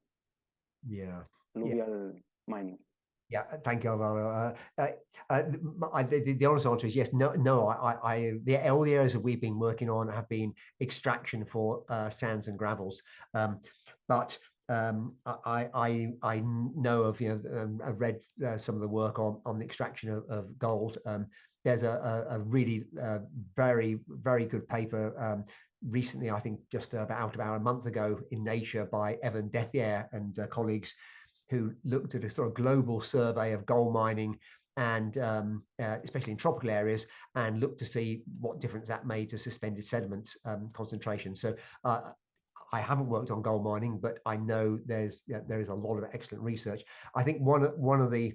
Speaker 1: mining.
Speaker 2: Yeah, thank you, Alvaro. The honest answer is yes. No. All the areas that we've been working on have been extraction for sands and gravels, but I know of, I've read some of the work on the extraction of gold. There's a really very good paper recently, I think just about a month ago, in Nature by Evan Dethier and colleagues, who looked at a sort of global survey of gold mining, and especially in tropical areas, and looked to see what difference that made to suspended sediment concentration. So I haven't worked on gold mining, but I know there is a lot of excellent research. I think one of the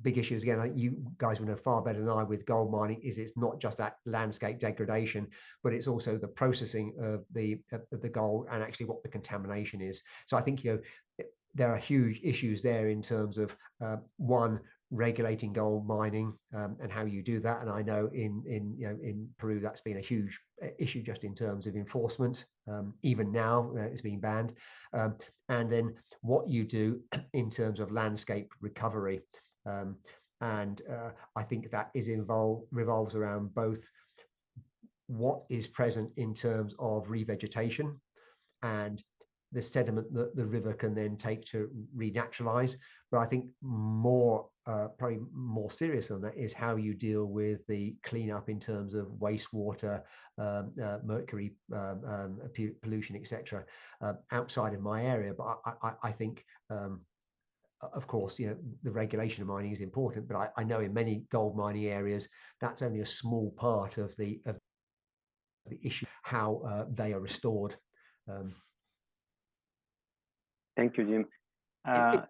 Speaker 2: big issues, again, you guys will know far better than I, with gold mining is it's not just that landscape degradation, but it's also the processing of the gold and actually what the contamination is. So I think there are huge issues there in terms of one, regulating gold mining and how you do that. And I know in Peru that's been a huge issue just in terms of enforcement. Even now it's being banned. And then what you do in terms of landscape recovery. And I think that revolves around both what is present in terms of revegetation and the sediment that the river can then take to renaturalize. But I think probably more serious than that is how you deal with the cleanup in terms of wastewater, mercury pollution, etc. Outside of my area. But I think, of course, the regulation of mining is important. But I know in many gold mining areas that's only a small part of the issue, how they are restored.
Speaker 1: Thank you, Jim.
Speaker 2: I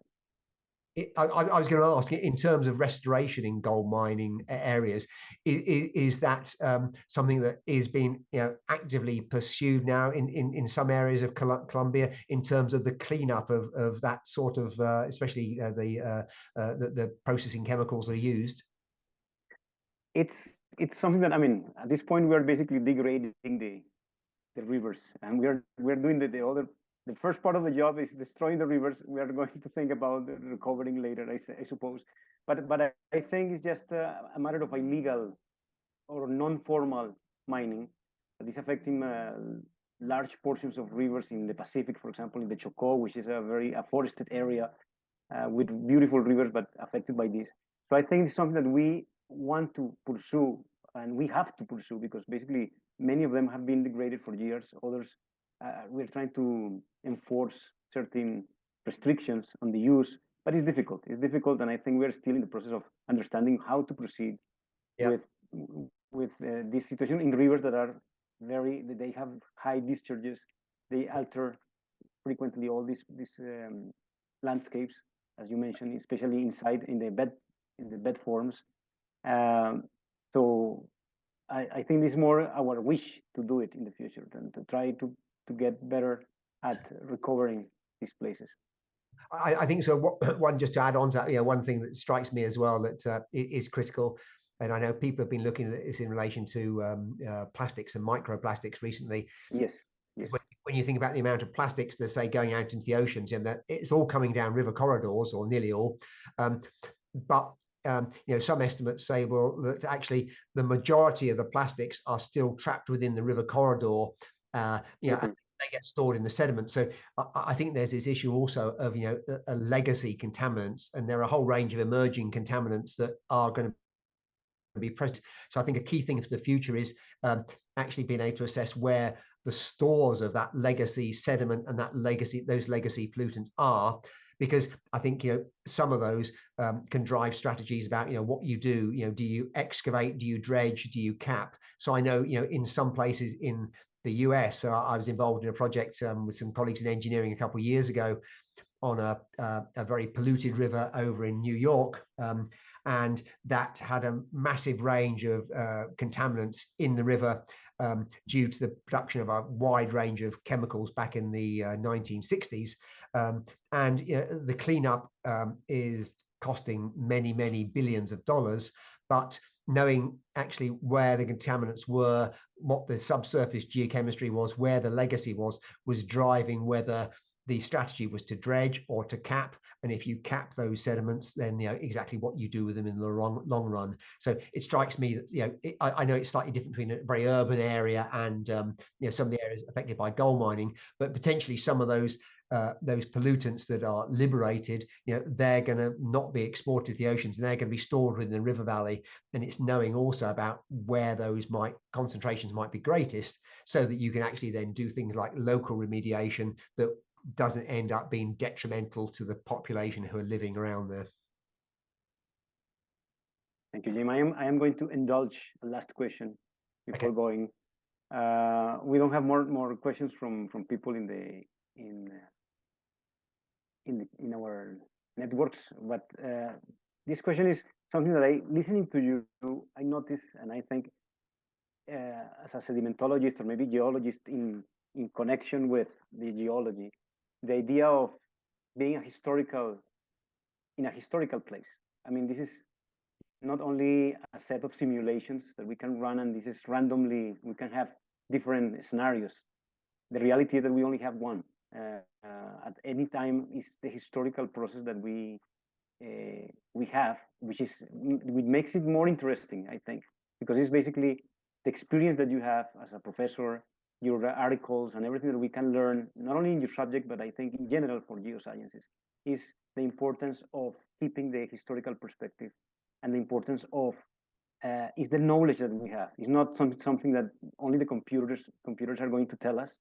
Speaker 2: was going to ask, in terms of restoration in gold mining areas, is that something that is being actively pursued now in some areas of Colombia in terms of the cleanup of that sort of, especially the processing chemicals that are used?
Speaker 1: It's something that, I mean, at this point we are basically degrading the rivers, and we're doing the first part of the job is destroying the rivers. We are going to think about recovering later, I suppose. But I think it's just a matter of illegal or non-formal mining that is affecting large portions of rivers in the Pacific, for example, in the Chocó, which is a very forested area with beautiful rivers, but affected by this. So I think it's something that we want to pursue, and we have to pursue, because basically many of them have been degraded for years. Others, we're trying to enforce certain restrictions on the use, but it's difficult. It's difficult, and I think we're still in the process of understanding how to proceed with this situation in rivers that are they have high discharges. They alter frequently all these landscapes, as you mentioned, especially inside in the bed forms. So I think it's more our wish to do it in the future than to try to get better at recovering these places.
Speaker 2: I think so. One, just to add on to that, one thing that strikes me as well that is critical, and I know people have been looking at this in relation to plastics and microplastics recently.
Speaker 1: Yes.
Speaker 2: When you think about the amount of plastics that say going out into the oceans, and that it's all coming down river corridors, or nearly all, but some estimates say, well, that actually the majority of the plastics are still trapped within the river corridor. They get stored in the sediment. So I think there's this issue also of a legacy contaminants, and there are a whole range of emerging contaminants that are going to be present. So I think a key thing for the future is actually being able to assess where the stores of that legacy sediment and those legacy pollutants are, because I think some of those can drive strategies about what you do. Do you excavate? Do you dredge? Do you cap? So I know in some places in the US, I was involved in a project with some colleagues in engineering a couple of years ago on a very polluted river over in New York, and that had a massive range of contaminants in the river due to the production of a wide range of chemicals back in the 1960s. And the cleanup is costing many, many billions of dollars, but knowing actually where the contaminants were, what the subsurface geochemistry was, where the legacy was driving whether the strategy was to dredge or to cap. And if you cap those sediments, then exactly what you do with them in the long run. So it strikes me that I know it's slightly different between a very urban area and some of the areas affected by gold mining, but potentially some of those pollutants that are liberated, they're going to not be exported to the oceans, and they're going to be stored within the river valley. And it's knowing also about where those concentrations might be greatest, so that you can actually then do things like local remediation that doesn't end up being detrimental to the population who are living around there.
Speaker 1: Thank you, Jim. I am going to indulge the last question before going. We don't have more questions from people in our networks, but this question is something that listening to you, I notice, and I think as a sedimentologist or maybe geologist in connection with the geology, the idea of being in a historical place. I mean, this is not only a set of simulations that we can run, and this is randomly, we can have different scenarios. The reality is that we only have one. At any time is the historical process that we have, which makes it more interesting, I think, because it's basically the experience that you have as a professor, your articles and everything that we can learn, not only in your subject, but I think in general for geosciences, is the importance of keeping the historical perspective, and the importance of is the knowledge that we have. It's not something that only the computers are going to tell us,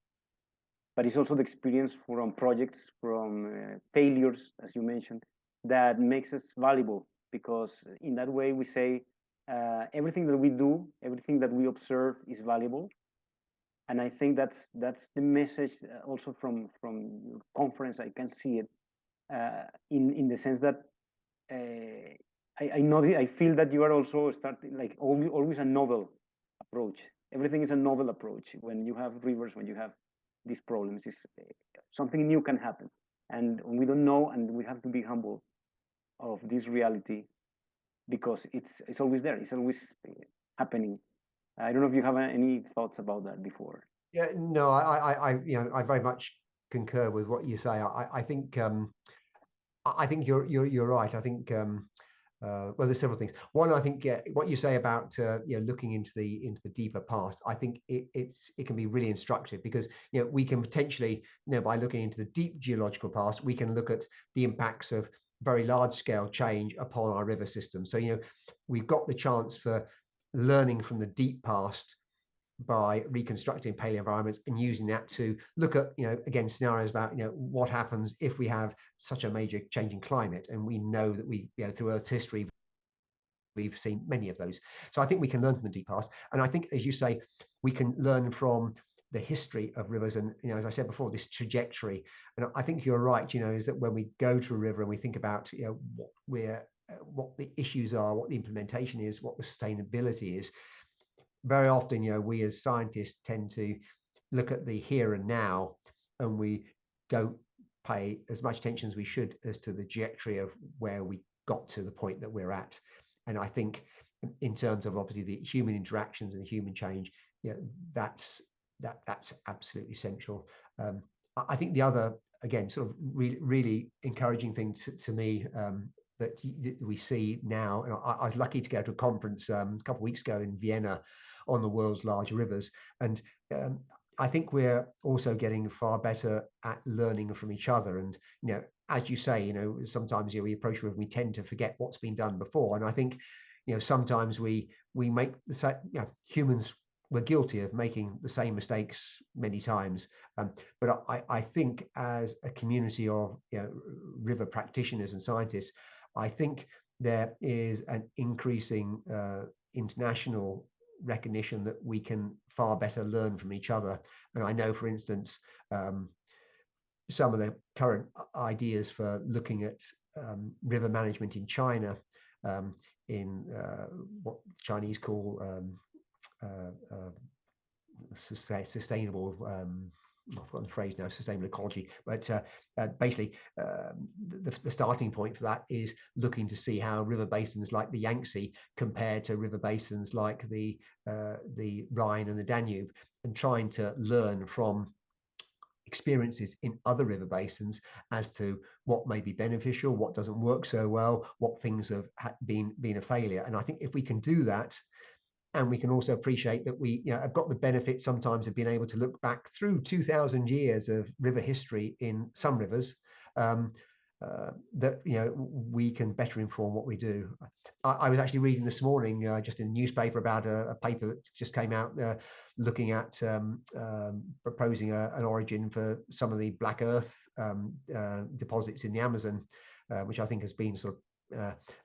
Speaker 1: but it's also the experience from projects, from failures, as you mentioned, that makes us valuable, because in that way we say everything that we do, everything that we observe is valuable. And I think that's the message also from your conference. I can see it in the sense that I know, I feel that you are also starting like always a novel approach. Everything is a novel approach. When you have rivers, when you have these problems, something new can happen, and we don't know, and we have to be humble of this reality, because it's always there. It's always happening. I don't know if you have any thoughts about that before.
Speaker 2: Yeah, no, I very much concur with what you say. I think you're right. I think well, there's several things. One, I think what you say about looking into the deeper past, I think it can be really instructive, because we can potentially, by looking into the deep geological past, we can look at the impacts of very large scale change upon our river system. So we've got the chance for learning from the deep past by reconstructing paleo environments and using that to look at again scenarios about what happens if we have such a major change in climate. And we know that we through Earth's history we've seen many of those. So I think we can learn from the deep past, and I think, as you say, we can learn from the history of rivers, and as I said before, this trajectory. And I think you're right, is that when we go to a river and we think about what the issues are, what the implementation is, what the sustainability is, very often, we as scientists tend to look at the here and now, and we don't pay as much attention as we should as to the trajectory of where we got to the point that we're at. And I think in terms of obviously the human interactions and the human change, that's absolutely central. I think the other, again, sort of really encouraging thing to me that we see now, and I was lucky to go to a conference a couple of weeks ago in Vienna on the world's large rivers, and I think we're also getting far better at learning from each other. And as you say, sometimes we approach river, we tend to forget what's been done before, and I think sometimes we make the same. Humans, we're guilty of making the same mistakes many times, but I think as a community of river practitioners and scientists, I think there is an increasing international recognition that we can far better learn from each other. And I know, for instance, some of the current ideas for looking at river management in China in what Chinese call sustainable. I've forgotten the phrase now, sustainable ecology, but basically the starting point for that is looking to see how river basins like the Yangtze compared to river basins like the Rhine and the Danube, and trying to learn from experiences in other river basins as to what may be beneficial, what doesn't work so well, what things have been a failure. And I think if we can do that, and we can also appreciate that we have got the benefit sometimes of being able to look back through 2,000 years of river history in some rivers, that we can better inform what we do. I was actually reading this morning just in the newspaper about a paper that just came out looking at proposing an origin for some of the black earth deposits in the Amazon, which I think has been sort of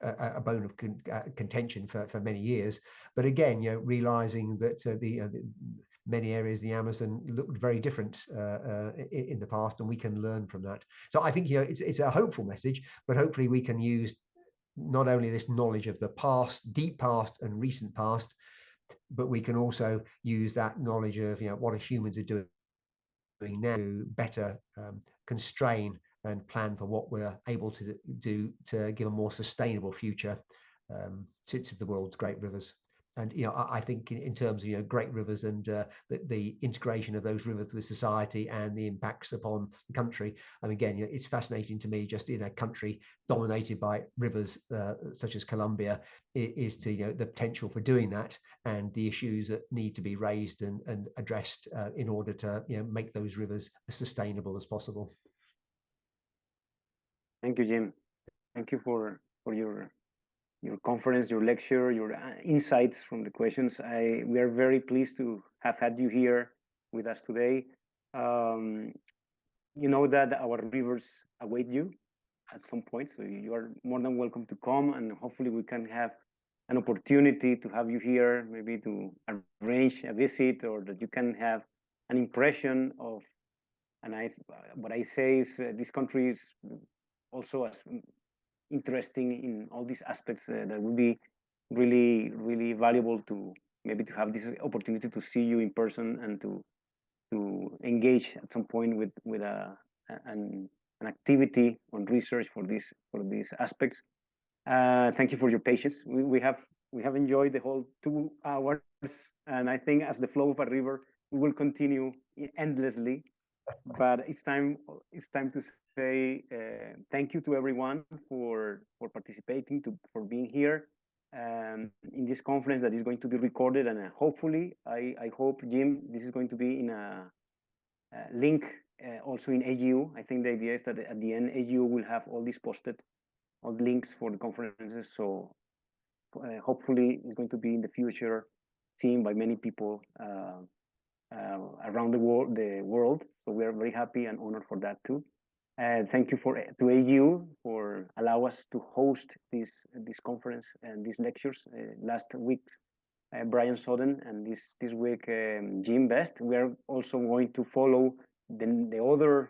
Speaker 2: a bone of contention for many years. But again, realizing that the many areas of the Amazon looked very different in the past, and we can learn from that. So I think it's a hopeful message, but hopefully we can use not only this knowledge of the past, deep past and recent past, but we can also use that knowledge of what humans are doing now to better constrain and plan for what we're able to do to give a more sustainable future to the world's great rivers. And I think in terms of great rivers and the integration of those rivers with society and the impacts upon the country. And again, it's fascinating to me, just in a country dominated by rivers such as Colombia, is to the potential for doing that, and the issues that need to be raised and addressed in order to make those rivers as sustainable as possible.
Speaker 1: Thank you, Jim. Thank you for your conference, your lecture, your insights from the questions. We are very pleased to have had you here with us today. You know that our rivers await you at some point, so you are more than welcome to come, and hopefully we can have an opportunity to have you here, maybe to arrange a visit, or that you can have an impression of. And what I say is this country is also as interesting in all these aspects that would be really, really valuable to maybe to have this opportunity to see you in person and to engage at some point with an activity on research for these aspects. Thank you for your patience. We have enjoyed the whole 2 hours, and I think as the flow of a river, we will continue endlessly. But it's time to say thank you to everyone for participating, for being here in this conference that is going to be recorded, and hopefully I hope, Jim, this is going to be in a link also in AGU. I think the idea is that at the end AGU will have all these posted, all the links for the conferences, so hopefully it's going to be in the future seen by many people around the world. So we are very happy and honored for that too. Thank you to AU for allow us to host this conference and these lectures. Last week, Brian Soden, and this week Jim Best. We are also going to follow the other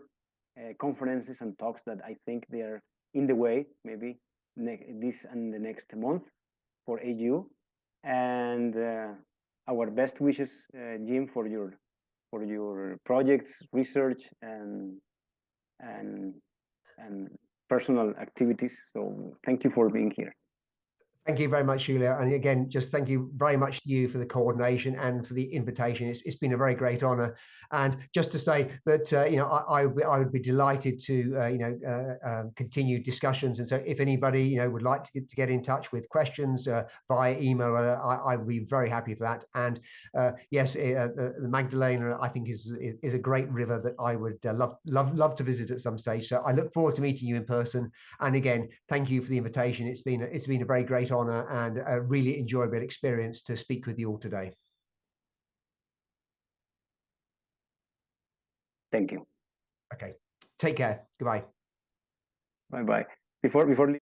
Speaker 1: conferences and talks that I think they are in the way, maybe this and the next month for AU. And our best wishes, Jim, for your projects, research, and personal activities. So thank you for being here.
Speaker 2: Thank you very much, Julia. And again, just thank you very much to you for the coordination and for the invitation. It's been a very great honor. And just to say that, I would be delighted to, continue discussions. And so if anybody, would like to get in touch with questions via email, I would be very happy for that. And yes, the Magdalena, I think is a great river that I would love to visit at some stage. So I look forward to meeting you in person. And again, thank you for the invitation. It's been a very great honor and a really enjoyable experience to speak with you all today.
Speaker 1: Thank you.
Speaker 2: Okay. Take care. Goodbye.
Speaker 1: Bye-bye. Before